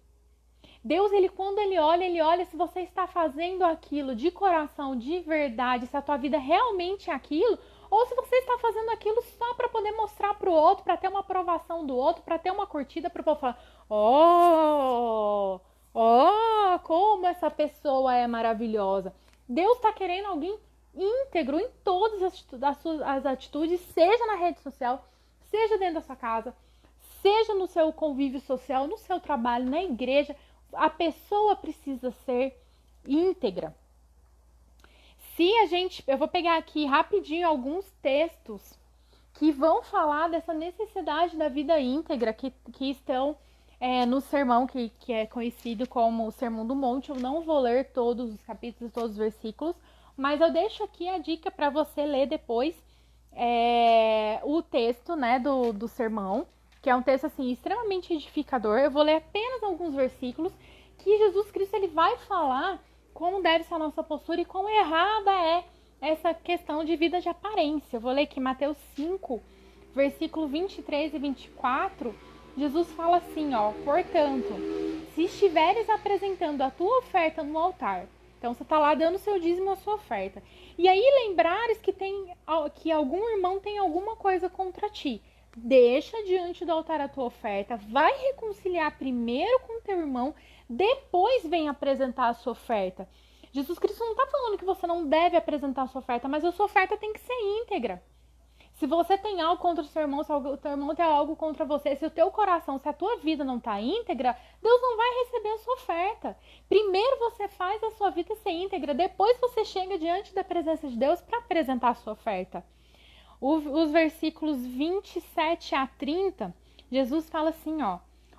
Deus, quando ele olha se você está fazendo aquilo de coração, de verdade, se a tua vida realmente é aquilo, ou se você está fazendo aquilo só para poder mostrar para o outro, para ter uma aprovação do outro, para ter uma curtida, para o povo falar, como essa pessoa é maravilhosa. Deus está querendo alguém íntegro em todas as atitudes, seja na rede social, seja dentro da sua casa, seja no seu convívio social, no seu trabalho, na igreja. A pessoa precisa ser íntegra. Eu vou pegar aqui rapidinho alguns textos que vão falar dessa necessidade da vida íntegra, que estão no sermão que é conhecido como o Sermão do Monte. Eu não vou ler todos os capítulos, todos os versículos, mas eu deixo aqui a dica para você ler depois o texto, né, do sermão, que é um texto assim extremamente edificador. Eu vou ler apenas alguns versículos que Jesus Cristo ele vai falar como deve ser a nossa postura e quão errada é essa questão de vida de aparência. Eu vou ler aqui Mateus 5, versículo 23 e 24. Jesus fala assim, portanto, se estiveres apresentando a tua oferta no altar, então você está lá dando o seu dízimo, a sua oferta, e aí lembrares que algum irmão tem alguma coisa contra ti, deixa diante do altar a tua oferta, vai reconciliar primeiro com teu irmão, depois vem apresentar a sua oferta. Jesus Cristo não está falando que você não deve apresentar a sua oferta, mas a sua oferta tem que ser íntegra. Se você tem algo contra o seu irmão, se o teu irmão tem algo contra você, se o teu coração, se a tua vida não está íntegra, Deus não vai receber a sua oferta. Primeiro você faz a sua vida ser íntegra, depois você chega diante da presença de Deus para apresentar a sua oferta. Os versículos 27 a 30, Jesus fala assim,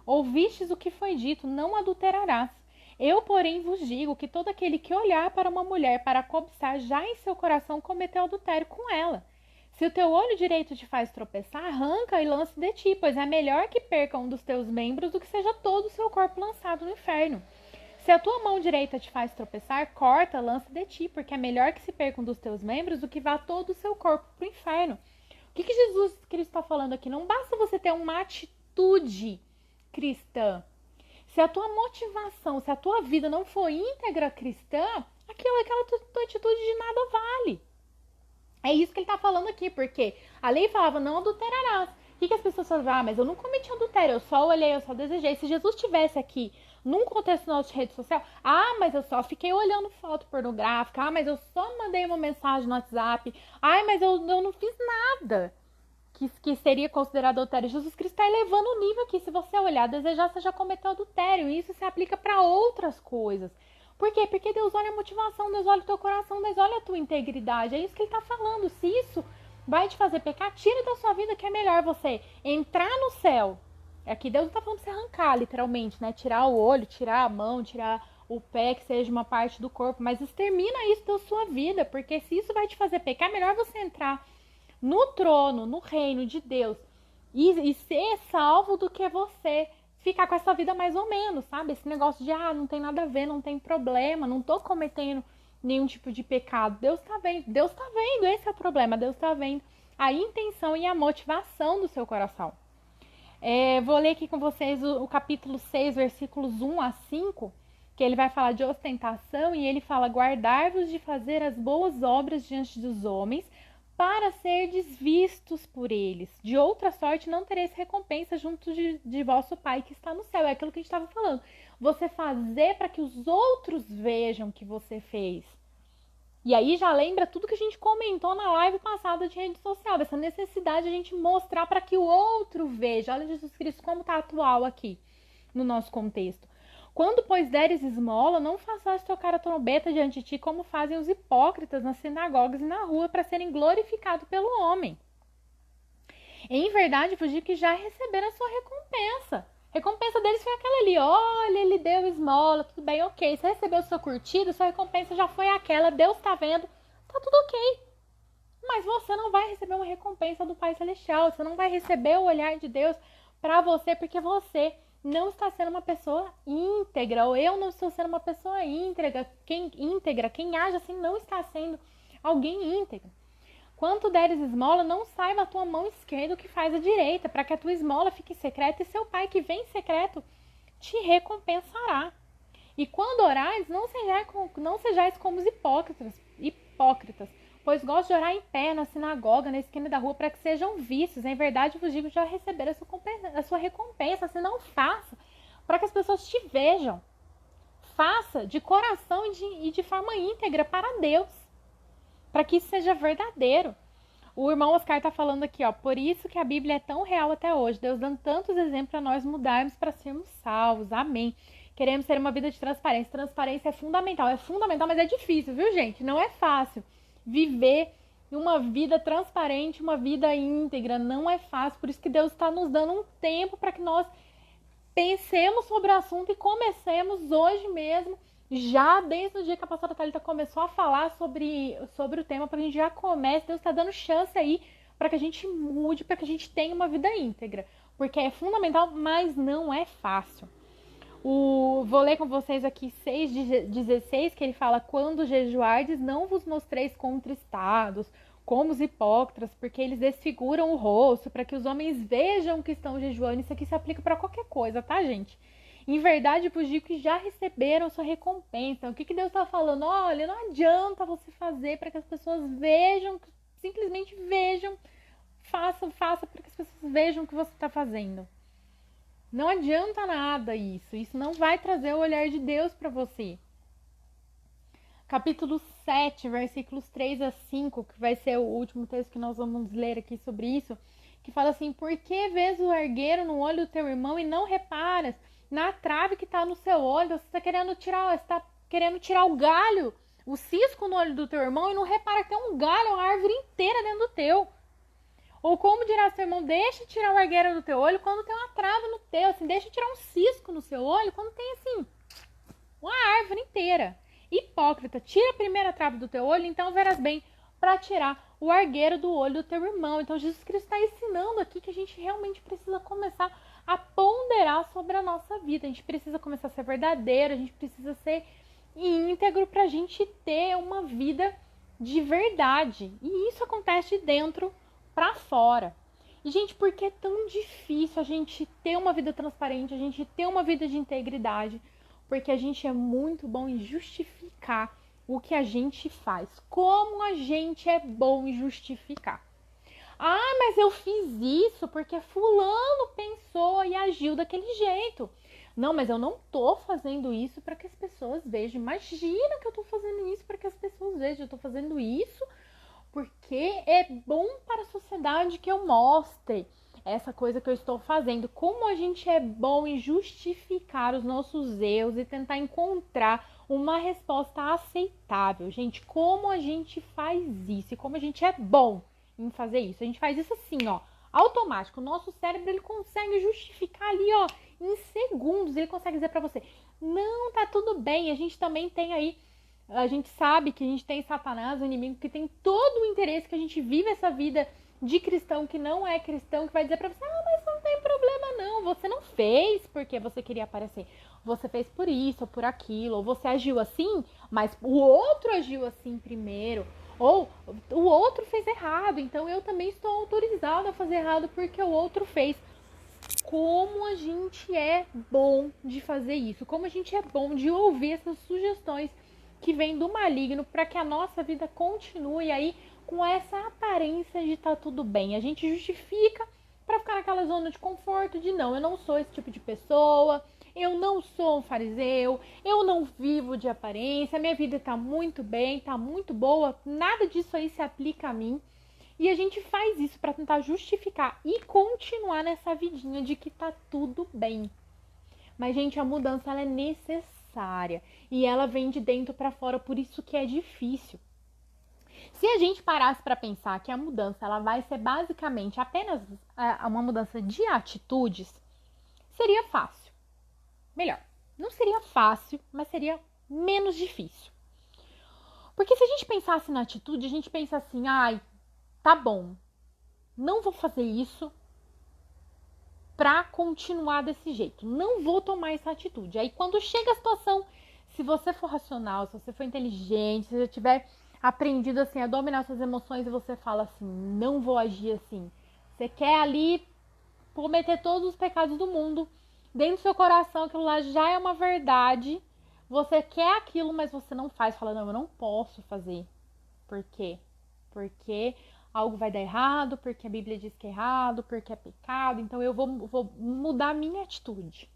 ouvistes o que foi dito, não adulterarás. Eu, porém, vos digo que todo aquele que olhar para uma mulher para cobiçar, já em seu coração cometeu adultério com ela. Se o teu olho direito te faz tropeçar, arranca e lance de ti, pois é melhor que perca um dos teus membros do que seja todo o seu corpo lançado no inferno. Se a tua mão direita te faz tropeçar, corta, lança de ti, porque é melhor que se perca um dos teus membros do que vá todo o seu corpo para o inferno. O que Jesus Cristo está falando aqui? Não basta você ter uma atitude cristã. Se a tua motivação, se a tua vida não for íntegra cristã, aquela tua atitude de nada vale. É isso que ele está falando aqui, porque a lei falava, não adulterarás. O que as pessoas falavam? Mas eu não cometi adultério, eu só olhei, eu só desejei. Se Jesus estivesse aqui, num contexto nosso de rede social, mas eu só fiquei olhando foto pornográfica, mas eu só mandei uma mensagem no WhatsApp, mas eu não fiz nada que seria considerado adultério. Jesus Cristo está elevando o nível aqui. Se você olhar, desejar, você já cometeu adultério. E isso se aplica para outras coisas. Por quê? Porque Deus olha a motivação, Deus olha o teu coração, Deus olha a tua integridade. É isso que ele está falando. Se isso vai te fazer pecar, tira da sua vida, que é melhor você entrar no céu. Aqui Deus não está falando pra você arrancar, literalmente, né? Tirar o olho, tirar a mão, tirar o pé, que seja uma parte do corpo. Mas extermina isso da sua vida, porque se isso vai te fazer pecar, é melhor você entrar no trono, no reino de Deus e ser salvo do que você ficar com essa vida mais ou menos, sabe? Esse negócio de, não tem nada a ver, não tem problema, não tô cometendo nenhum tipo de pecado. Deus tá vendo, esse é o problema. Deus tá vendo a intenção e a motivação do seu coração. Vou ler aqui com vocês o capítulo 6, versículos 1 a 5, que ele vai falar de ostentação e ele fala, guardai-vos de fazer as boas obras diante dos homens, para serdes vistos por eles. De outra sorte, não tereis recompensa junto de vosso Pai que está no céu. É aquilo que a gente estava falando. Você fazer para que os outros vejam que você fez. E aí já lembra tudo que a gente comentou na live passada de rede social. Essa necessidade de a gente mostrar para que o outro veja. Olha Jesus Cristo como está atual aqui no nosso contexto. Quando, pois, deres esmola, não faças tocar a trombeta diante de ti, como fazem os hipócritas nas sinagogas e na rua, para serem glorificados pelo homem. Em verdade, vos digo que já receberam a sua recompensa. A recompensa deles foi aquela ali, olha, ele deu esmola, tudo bem, ok. Você recebeu sua curtida, sua recompensa já foi aquela, Deus tá vendo, tá tudo ok. Mas você não vai receber uma recompensa do Pai Celestial, você não vai receber o olhar de Deus para você, porque você não está sendo uma pessoa íntegra, ou eu não estou sendo uma pessoa íntegra. Quem age assim não está sendo alguém íntegro. Quando deres esmola, não saiba a tua mão esquerda o que faz a direita, para que a tua esmola fique secreta e seu Pai que vem em secreto te recompensará. E quando orais, não sejais como os hipócritas, pois gostam de orar em pé, na sinagoga, na esquina da rua, para que sejam vistos. Em verdade, vos digo, já receberam a sua recompensa. Se não faça, para que as pessoas te vejam. Faça de coração e de forma íntegra para Deus, para que isso seja verdadeiro. O irmão Oscar está falando aqui, por isso que a Bíblia é tão real até hoje. Deus dando tantos exemplos para nós mudarmos para sermos salvos. Amém. Queremos ter uma vida de transparência. Transparência é fundamental, mas é difícil, viu, gente? Não é fácil. Viver uma vida transparente, uma vida íntegra, não é fácil. Por isso que Deus está nos dando um tempo para que nós pensemos sobre o assunto e comecemos hoje mesmo, já desde o dia que a pastora Thalita começou a falar sobre o tema, para que a gente já comece. Deus está dando chance aí para que a gente mude, para que a gente tenha uma vida íntegra, porque é fundamental, mas não é fácil. Vou ler com vocês aqui 6:16, que ele fala, quando jejuardes, não vos mostreis contristados, como os hipócritas, porque eles desfiguram o rosto, para que os homens vejam que estão jejuando. Isso aqui se aplica para qualquer coisa, tá, gente? Em verdade, vos digo que já receberam sua recompensa. O que Deus está falando? Olha, não adianta você fazer para que as pessoas vejam, simplesmente vejam. Faça para que as pessoas vejam o que você está fazendo. Não adianta nada isso. Isso não vai trazer o olhar de Deus para você. Capítulo 7, versículos 3 a 5, que vai ser o último texto que nós vamos ler aqui sobre isso, que fala assim, por que vês o argueiro no olho do teu irmão e não reparas na trave que está no seu olho? Você está querendo tirar o galho, o cisco no olho do teu irmão e não repara que tem um galho, uma árvore inteira dentro do teu. Ou como dirá seu irmão, deixa tirar o argueiro do teu olho quando tem uma trave no teu, assim, deixa tirar um cisco no seu olho quando tem, assim, uma árvore inteira. Hipócrita, tira a primeira trave do teu olho, então verás bem para tirar o argueiro do olho do teu irmão. Então Jesus Cristo está ensinando aqui que a gente realmente precisa começar a ponderar sobre a nossa vida. A gente precisa começar a ser verdadeiro, a gente precisa ser íntegro para a gente ter uma vida de verdade. E isso acontece dentro pra fora. E, gente, por que é tão difícil a gente ter uma vida transparente, a gente ter uma vida de integridade? Porque a gente é muito bom em justificar o que a gente faz. Como a gente é bom em justificar. Ah, mas eu fiz isso porque fulano pensou e agiu daquele jeito. Não, mas eu não tô fazendo isso para que as pessoas vejam. Imagina que eu tô fazendo isso para que as pessoas vejam. Eu tô fazendo isso porque é bom para a sociedade que eu mostre essa coisa que eu estou fazendo. Como a gente é bom em justificar os nossos erros e tentar encontrar uma resposta aceitável. Gente, como a gente faz isso e como a gente é bom em fazer isso. A gente faz isso assim, ó, automático. O nosso cérebro, ele consegue justificar ali, ó, em segundos. Ele consegue dizer pra você, não, tá tudo bem. A gente também tem aí, a gente sabe que a gente tem Satanás, o inimigo, que tem todo o interesse que a gente vive essa vida de cristão que não é cristão, que vai dizer pra você, ah, mas não tem problema não, você não fez porque você queria aparecer, você fez por isso ou por aquilo, ou você agiu assim, mas o outro agiu assim primeiro, ou o outro fez errado, então eu também estou autorizado a fazer errado porque o outro fez. Como a gente é bom de fazer isso, como a gente é bom de ouvir essas sugestões que vêm do maligno para que a nossa vida continue aí com essa aparência de tá tudo bem. A gente justifica para ficar naquela zona de conforto de não, eu não sou esse tipo de pessoa, eu não sou um fariseu, eu não vivo de aparência, minha vida tá muito bem, tá muito boa, nada disso aí se aplica a mim. E a gente faz isso para tentar justificar e continuar nessa vidinha de que tá tudo bem. Mas, gente, a mudança ela é necessária e ela vem de dentro para fora, por isso que é difícil. Se a gente parasse para pensar que a mudança ela vai ser basicamente apenas uma mudança de atitudes, seria fácil. Melhor, não seria fácil, mas seria menos difícil. Porque se a gente pensasse na atitude, a gente pensa assim, ai, tá bom, não vou fazer isso pra continuar desse jeito. Não vou tomar essa atitude. Aí quando chega a situação, se você for racional, se você for inteligente, se você tiver aprendido assim a dominar suas emoções e você fala assim, não vou agir assim. Você quer ali cometer todos os pecados do mundo. Dentro do seu coração, aquilo lá já é uma verdade. Você quer aquilo, mas você não faz. Fala, não, eu não posso fazer. Por quê? Porque algo vai dar errado, porque a Bíblia diz que é errado, porque é pecado, então eu vou mudar a minha atitude.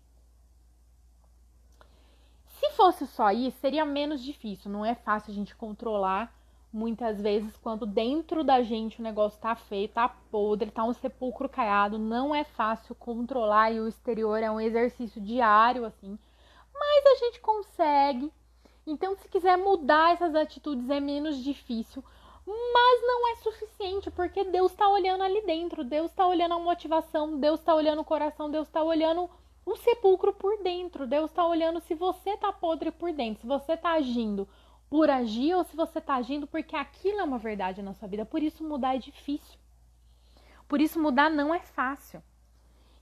Se fosse só isso, seria menos difícil. Não é fácil a gente controlar muitas vezes quando dentro da gente o negócio tá feio, tá podre, tá um sepulcro caiado. Não é fácil controlar e o exterior é um exercício diário, assim. Mas a gente consegue. Então, se quiser mudar essas atitudes, é menos difícil. Mas não é suficiente, porque Deus está olhando ali dentro, Deus está olhando a motivação, Deus está olhando o coração, Deus está olhando o sepulcro por dentro, Deus está olhando se você está podre por dentro, se você está agindo por agir ou se você está agindo porque aquilo é uma verdade na sua vida. Por isso mudar é difícil, por isso mudar não é fácil.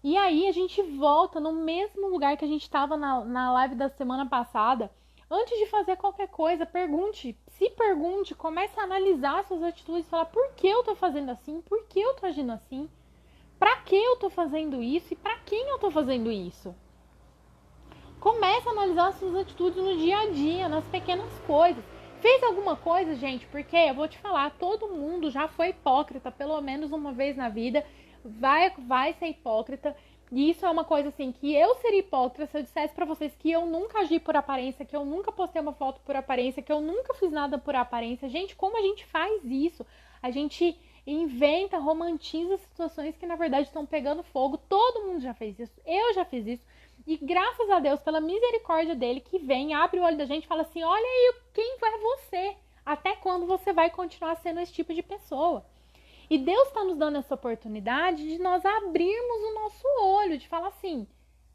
E aí a gente volta no mesmo lugar que a gente estava na live da semana passada. Antes de fazer qualquer coisa, se pergunte, comece a analisar suas atitudes, falar por que eu tô fazendo assim, por que eu tô agindo assim, pra que eu tô fazendo isso e pra quem eu tô fazendo isso. Comece a analisar suas atitudes no dia a dia, nas pequenas coisas. Fez alguma coisa, gente, porque eu vou te falar, todo mundo já foi hipócrita pelo menos uma vez na vida, vai ser hipócrita. E isso é uma coisa assim, que eu seria hipócrita se eu dissesse pra vocês que eu nunca agi por aparência, que eu nunca postei uma foto por aparência, que eu nunca fiz nada por aparência. Gente, como a gente faz isso? A gente inventa, romantiza situações que na verdade estão pegando fogo. Todo mundo já fez isso, eu já fiz isso. E graças a Deus, pela misericórdia dele, que vem, abre o olho da gente e fala assim, olha aí, quem é você? Até quando você vai continuar sendo esse tipo de pessoa? E Deus está nos dando essa oportunidade de nós abrirmos o nosso olho, de falar assim,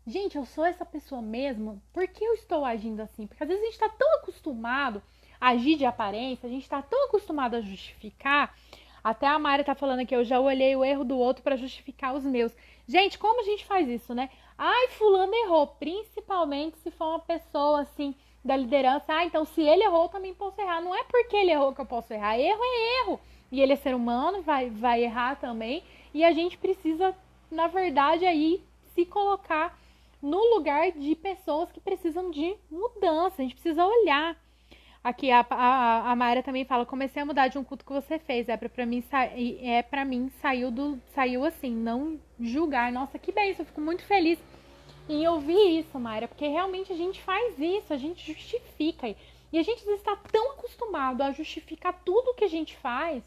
gente, eu sou essa pessoa mesmo? Por que eu estou agindo assim? Porque às vezes a gente está tão acostumado a agir de aparência, a gente está tão acostumado a justificar. Até a Mari tá falando aqui, eu já olhei o erro do outro para justificar os meus. Gente, como a gente faz isso, né? Ai, fulano errou, principalmente se for uma pessoa assim da liderança. Ah, então se ele errou, eu também posso errar. Não é porque ele errou que eu posso errar. Erro é erro. E ele é ser humano, vai errar também. E a gente precisa, na verdade, aí se colocar no lugar de pessoas que precisam de mudança. A gente precisa olhar. Aqui a Mayra também fala, comecei a mudar de um culto que você fez. Pra mim saiu assim, não julgar. Nossa, que bênção, eu fico muito feliz em ouvir isso, Mayra, porque realmente a gente faz isso, a gente justifica. E a gente está tão acostumado a justificar tudo que a gente faz,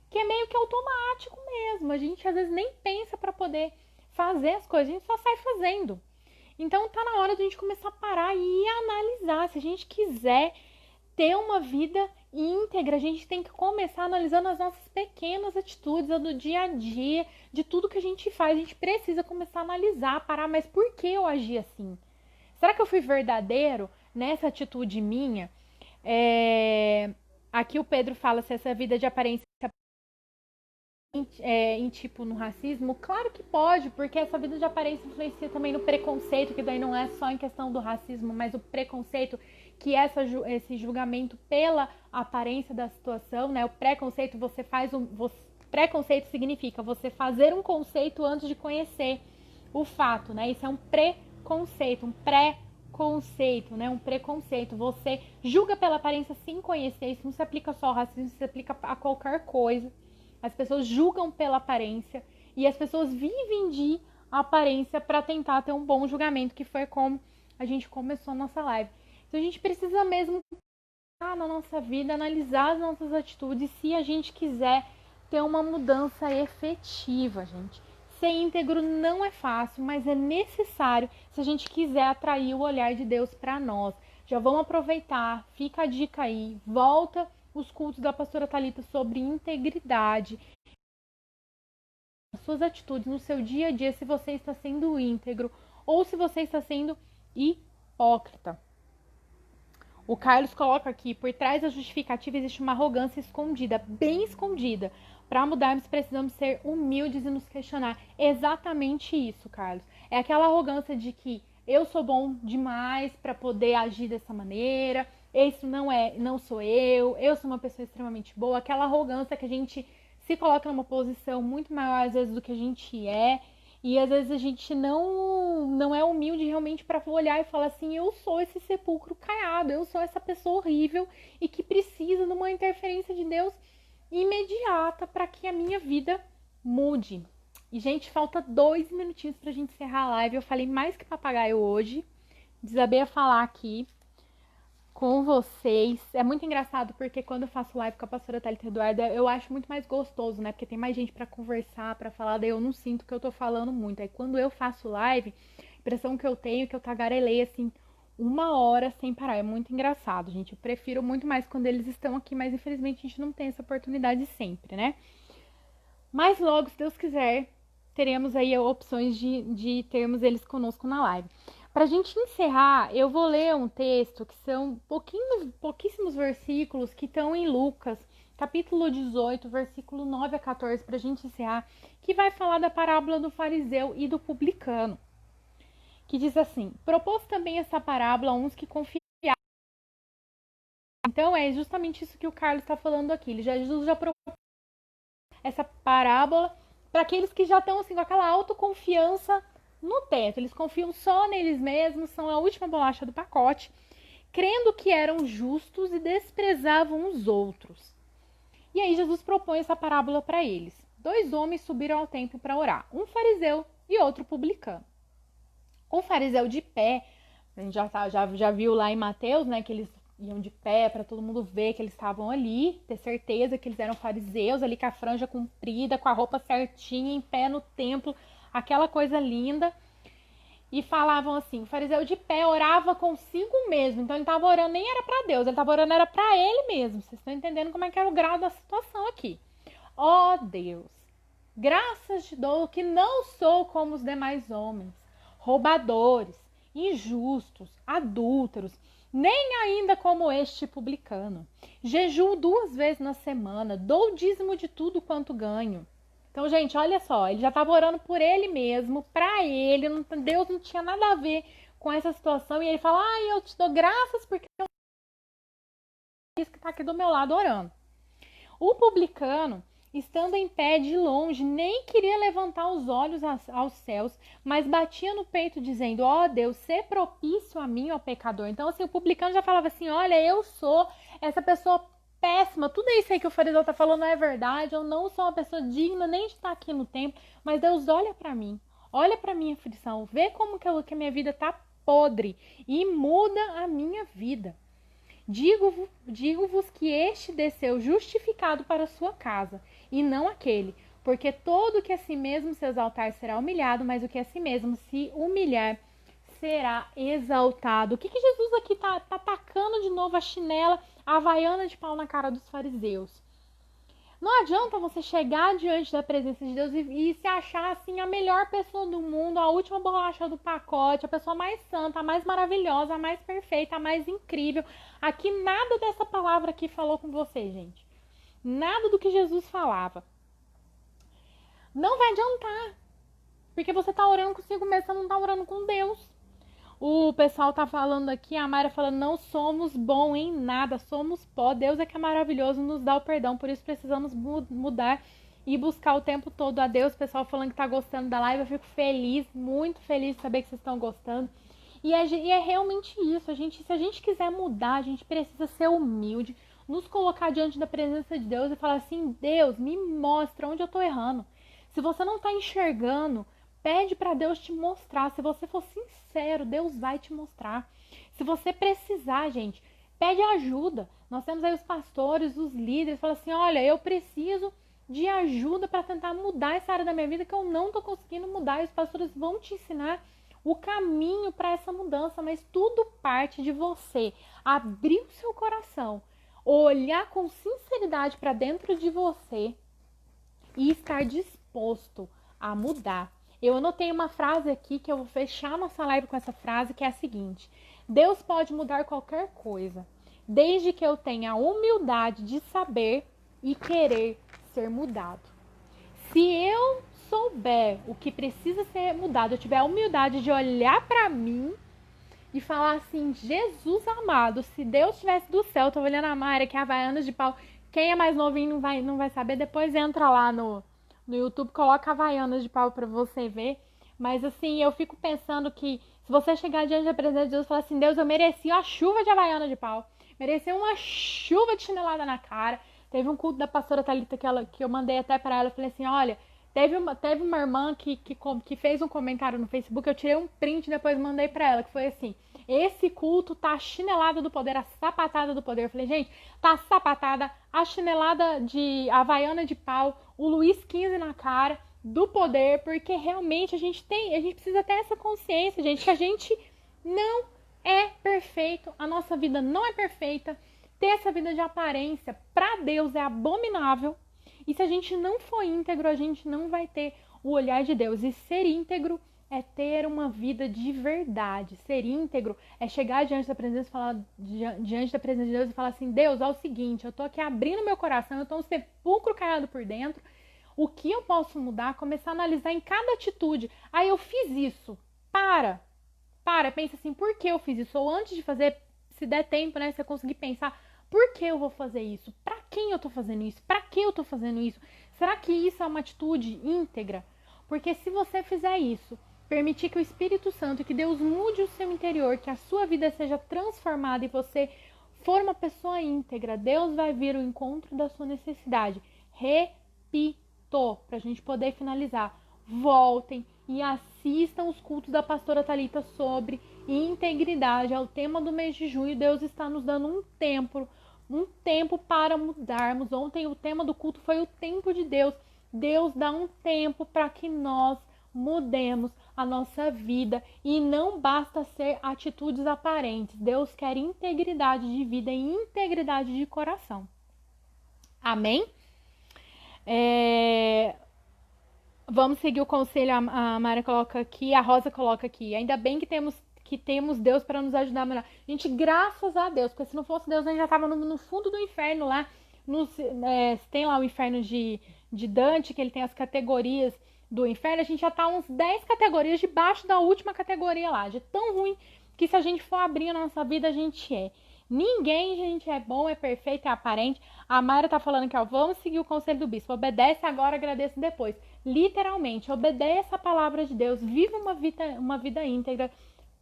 que é meio que automático mesmo. A gente às vezes nem pensa para poder fazer as coisas, a gente só sai fazendo. Então tá na hora de a gente começar a parar e analisar. Se a gente quiser ter uma vida íntegra, a gente tem que começar analisando as nossas pequenas atitudes do dia a dia, de tudo que a gente faz. A gente precisa começar a analisar, parar, mas por que eu agi assim? Será que eu fui verdadeiro nessa atitude minha? Aqui o Pedro fala se essa vida de aparência tipo no racismo. Claro que pode, porque essa vida de aparência influencia também no preconceito, que daí não é só em questão do racismo, mas o preconceito, que é esse julgamento pela aparência da situação, né? O preconceito, preconceito significa você fazer um conceito antes de conhecer o fato, né? Isso é um preconceito, um pré-conceito, né? Um preconceito. Você julga pela aparência sem conhecer. Isso não se aplica só ao racismo, isso se aplica a qualquer coisa. As pessoas julgam pela aparência e as pessoas vivem de aparência para tentar ter um bom julgamento, que foi como a gente começou a nossa live. Então a gente precisa mesmo na nossa vida, analisar as nossas atitudes, se a gente quiser ter uma mudança efetiva, gente. Ser íntegro não é fácil, mas é necessário se a gente quiser atrair o olhar de Deus para nós. Já vamos aproveitar, fica a dica aí, volta os cultos da pastora Thalita sobre integridade. As suas atitudes no seu dia a dia, se você está sendo íntegro ou se você está sendo hipócrita. O Carlos coloca aqui, por trás da justificativa existe uma arrogância escondida, bem escondida. Para mudarmos, precisamos ser humildes e nos questionar. Exatamente isso, Carlos. É aquela arrogância de que eu sou bom demais para poder agir dessa maneira, isso não sou eu sou uma pessoa extremamente boa. Aquela arrogância que a gente se coloca numa posição muito maior às vezes do que a gente é. E às vezes a gente não é humilde realmente para olhar e falar assim, eu sou esse sepulcro caiado, eu sou essa pessoa horrível e que precisa de uma interferência de Deus imediata para que a minha vida mude. E, gente, falta 2 minutinhos pra gente encerrar a live. Eu falei mais que papagaio hoje. Desabei a falar aqui com vocês. É muito engraçado porque quando eu faço live com a pastora Thalita Eduarda, eu acho muito mais gostoso, né? Porque tem mais gente pra conversar, pra falar, daí eu não sinto que eu tô falando muito. Aí quando eu faço live, a impressão que eu tenho é que eu tagarelei, assim, 1 hora sem parar. É muito engraçado, gente. Eu prefiro muito mais quando eles estão aqui, mas infelizmente a gente não tem essa oportunidade sempre, né? Mas logo, se Deus quiser, teremos aí opções de termos eles conosco na live. Para a gente encerrar, eu vou ler um texto que são pouquíssimos versículos que estão em Lucas, capítulo 18, versículo 9 a 14, para a gente encerrar, que vai falar da parábola do fariseu e do publicano. Que diz assim, propôs também essa parábola a uns que confiavam. Então é justamente isso que o Carlos está falando aqui. Jesus já propôs essa parábola para aqueles que já estão assim, com aquela autoconfiança no teto. Eles confiam só neles mesmos, são a última bolacha do pacote, crendo que eram justos e desprezavam os outros. E aí Jesus propõe essa parábola para eles. 2 homens subiram ao templo para orar, um fariseu e outro publicano. Um fariseu de pé, a gente já viu lá em Mateus, né, que eles iam de pé para todo mundo ver que eles estavam ali, ter certeza que eles eram fariseus, ali com a franja comprida, com a roupa certinha, em pé no templo, aquela coisa linda. E falavam assim, o fariseu de pé orava consigo mesmo, então ele estava orando, nem era para Deus, ele estava orando, era para ele mesmo. Vocês estão entendendo como é que era o grau da situação aqui. Ó Deus, graças te dou que não sou como os demais homens, roubadores, injustos, adúlteros, nem ainda como este publicano. Jejuo 2 vezes na semana, dou o dízimo de tudo quanto ganho. Então, gente, olha só, ele já estava orando por ele mesmo, para ele, Deus não tinha nada a ver com essa situação e ele fala, eu te dou graças porque eu que está aqui do meu lado orando. O publicano, estando em pé de longe, nem queria levantar os olhos aos céus, mas batia no peito dizendo, Deus, sê propício a mim, ó pecador. Então, assim, o publicano já falava assim, olha, eu sou essa pessoa péssima, tudo isso aí que o fariseu tá falando é verdade, eu não sou uma pessoa digna nem de estar aqui no templo, mas Deus olha para mim, olha para minha aflição, vê como que a minha vida tá podre e muda a minha vida. Digo-vos que este desceu justificado para a sua casa, e não aquele, porque todo que a si mesmo se exaltar será humilhado, mas o que a si mesmo se humilhar será exaltado. O que Jesus aqui tá tacando de novo a chinela, a havaiana de pau na cara dos fariseus? Não adianta você chegar diante da presença de Deus e se achar assim a melhor pessoa do mundo, a última bolacha do pacote, a pessoa mais santa, a mais maravilhosa, a mais perfeita, a mais incrível. Aqui nada dessa palavra aqui falou com você, gente. Nada do que Jesus falava. Não vai adiantar. Porque você tá orando consigo mesmo, você não tá orando com Deus. O pessoal tá falando aqui, a Mayra falando, não somos bons em nada, somos pó. Deus é que é maravilhoso, nos dá o perdão, por isso precisamos mudar e buscar o tempo todo a Deus. O pessoal falando que tá gostando da live, eu fico feliz, muito feliz de saber que vocês estão gostando. E é realmente isso, se a gente quiser mudar, a gente precisa ser humilde, nos colocar diante da presença de Deus e falar assim, Deus, me mostra onde eu tô errando. Se você não tá enxergando, pede para Deus te mostrar. Se você for sincero, Deus vai te mostrar. Se você precisar, gente, pede ajuda. Nós temos aí os pastores, os líderes, falam assim, olha, eu preciso de ajuda para tentar mudar essa área da minha vida que eu não tô conseguindo mudar. E os pastores vão te ensinar o caminho para essa mudança, mas tudo parte de você abrir o seu coração, olhar com sinceridade para dentro de você e estar disposto a mudar. Eu anotei uma frase aqui que eu vou fechar nossa live com essa frase, que é a seguinte: Deus pode mudar qualquer coisa, desde que eu tenha a humildade de saber e querer ser mudado. Se eu souber o que precisa ser mudado, eu tiver a humildade de olhar para mim e falar assim, Jesus amado, se Deus estivesse do céu, eu tô olhando a Mayra, que é a havaianas de pau, quem é mais novinho não vai saber, depois entra lá no YouTube, coloca havaianas de pau pra você ver. Mas assim, eu fico pensando que se você chegar diante da presença de Deus e falar assim, Deus, eu mereci uma chuva de havaiana de pau, mereci uma chuva de chinelada na cara. Teve um culto da pastora Thalita que eu mandei até pra ela, eu falei assim, olha, teve uma irmã que fez um comentário no Facebook, eu tirei um print e depois mandei pra ela, que foi assim, esse culto tá a chinelada do poder, a sapatada do poder. Eu falei, gente, tá a sapatada, a chinelada de havaiana de pau, o Luiz XV na cara do poder, porque realmente a gente precisa ter essa consciência, gente, que a gente não é perfeito, a nossa vida não é perfeita, ter essa vida de aparência para Deus é abominável, e se a gente não for íntegro, a gente não vai ter o olhar de Deus, e ser íntegro é ter uma vida de verdade. Ser íntegro é chegar diante da presença de Deus e falar assim, Deus, é o seguinte, eu tô aqui abrindo meu coração, eu tô um sepulcro caiado por dentro, o que eu posso mudar? Começar a analisar em cada atitude. Aí eu fiz isso. Pensa assim, por que eu fiz isso? Ou antes de fazer, se der tempo, né, você conseguir pensar, por que eu vou fazer isso? Pra quem eu tô fazendo isso? Pra que eu tô fazendo isso? Será que isso é uma atitude íntegra? Porque se você fizer isso, permitir que o Espírito Santo, que Deus mude o seu interior, que a sua vida seja transformada e você for uma pessoa íntegra, Deus vai vir ao encontro da sua necessidade. Repito, para a gente poder finalizar. Voltem e assistam os cultos da pastora Thalita sobre integridade. É o tema do mês de junho. Deus está nos dando um tempo para mudarmos. Ontem o tema do culto foi o tempo de Deus. Deus dá um tempo para que nós mudemos a nossa vida e não basta ser atitudes aparentes. Deus quer integridade de vida e integridade de coração. Amém? Vamos seguir o conselho. A Mara coloca aqui, a Rosa coloca aqui. Ainda bem que temos Deus para nos ajudar a melhorar. Gente, graças a Deus, porque se não fosse Deus, a gente já estava no fundo do inferno lá. Tem lá o inferno de Dante, que ele tem as categorias do inferno, a gente já tá uns 10 categorias debaixo da última categoria lá, de tão ruim que se a gente for abrir a nossa vida, a gente é. Ninguém, gente, é bom, é perfeito, é aparente. A Mayra tá falando que, ó, vamos seguir o conselho do bispo. Obedece agora, agradece depois. Literalmente, obedeça a palavra de Deus. Viva uma vida íntegra,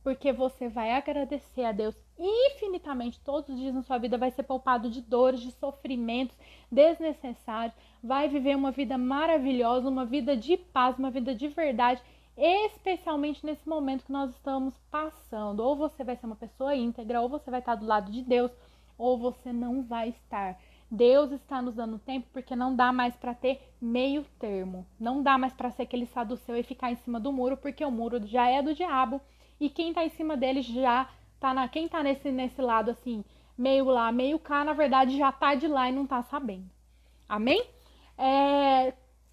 porque você vai agradecer a Deus infinitamente. Todos os dias na sua vida vai ser poupado de dores, de sofrimentos desnecessários. Vai viver uma vida maravilhosa, uma vida de paz, uma vida de verdade, especialmente nesse momento que nós estamos passando. Ou você vai ser uma pessoa íntegra, ou você vai estar do lado de Deus, ou você não vai estar. Deus está nos dando tempo porque não dá mais para ter meio termo. Não dá mais para ser aquele saduceu e ficar em cima do muro, porque o muro já é do diabo e quem tá em cima dele já tá quem tá nesse lado assim, meio lá, meio cá, na verdade já tá de lá e não tá sabendo. Amém?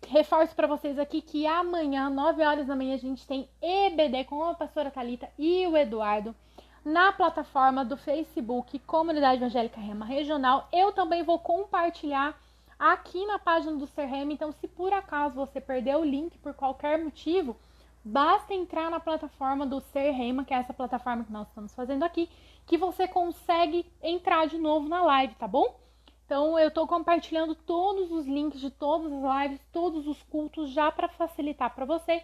Reforço para vocês aqui que amanhã, 9 horas da manhã, a gente tem EBD com a pastora Thalita e o Eduardo na plataforma do Facebook Comunidade Evangélica Rema Regional. Eu também vou compartilhar aqui na página do Ser Rema, então se por acaso você perdeu o link por qualquer motivo, basta entrar na plataforma do Ser Rema, que é essa plataforma que nós estamos fazendo aqui, que você consegue entrar de novo na live, tá bom? Então, eu estou compartilhando todos os links de todas as lives, todos os cultos, já para facilitar para você.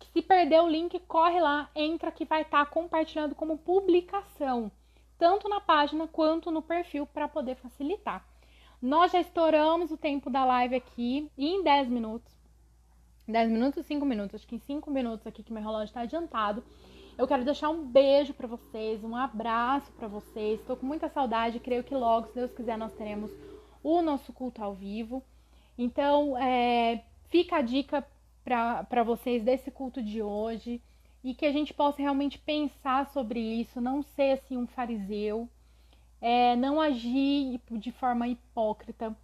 Que se perder o link, corre lá, entra que vai estar compartilhando como publicação, tanto na página quanto no perfil, para poder facilitar. Nós já estouramos o tempo da live aqui em 10 minutos. 10 minutos, 5 minutos, acho que em 5 minutos aqui que meu relógio está adiantado. Eu quero deixar um beijo para vocês, um abraço para vocês. Estou com muita saudade, creio que logo, se Deus quiser, nós teremos o nosso culto ao vivo. Então, fica a dica para vocês desse culto de hoje e que a gente possa realmente pensar sobre isso, não ser assim um fariseu, não agir de forma hipócrita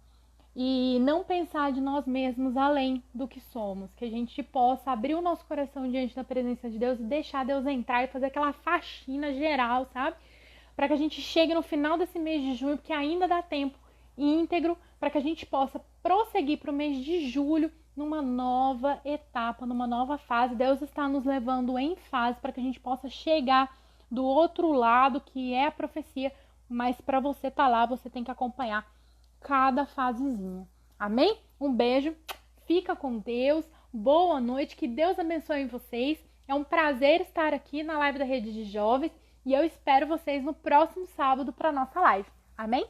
e não pensar de nós mesmos além do que somos, que a gente possa abrir o nosso coração diante da presença de Deus e deixar Deus entrar e fazer aquela faxina geral, sabe? Para que a gente chegue no final desse mês de junho, porque ainda dá tempo íntegro, para que a gente possa prosseguir para o mês de julho numa nova etapa, numa nova fase. Deus está nos levando em fase para que a gente possa chegar do outro lado, que é a profecia, mas para você estar lá, você tem que acompanhar cada fasezinha. Amém? Um beijo, fica com Deus, boa noite, que Deus abençoe vocês. É um prazer estar aqui na live da Rede de Jovens e eu espero vocês no próximo sábado para nossa live. Amém?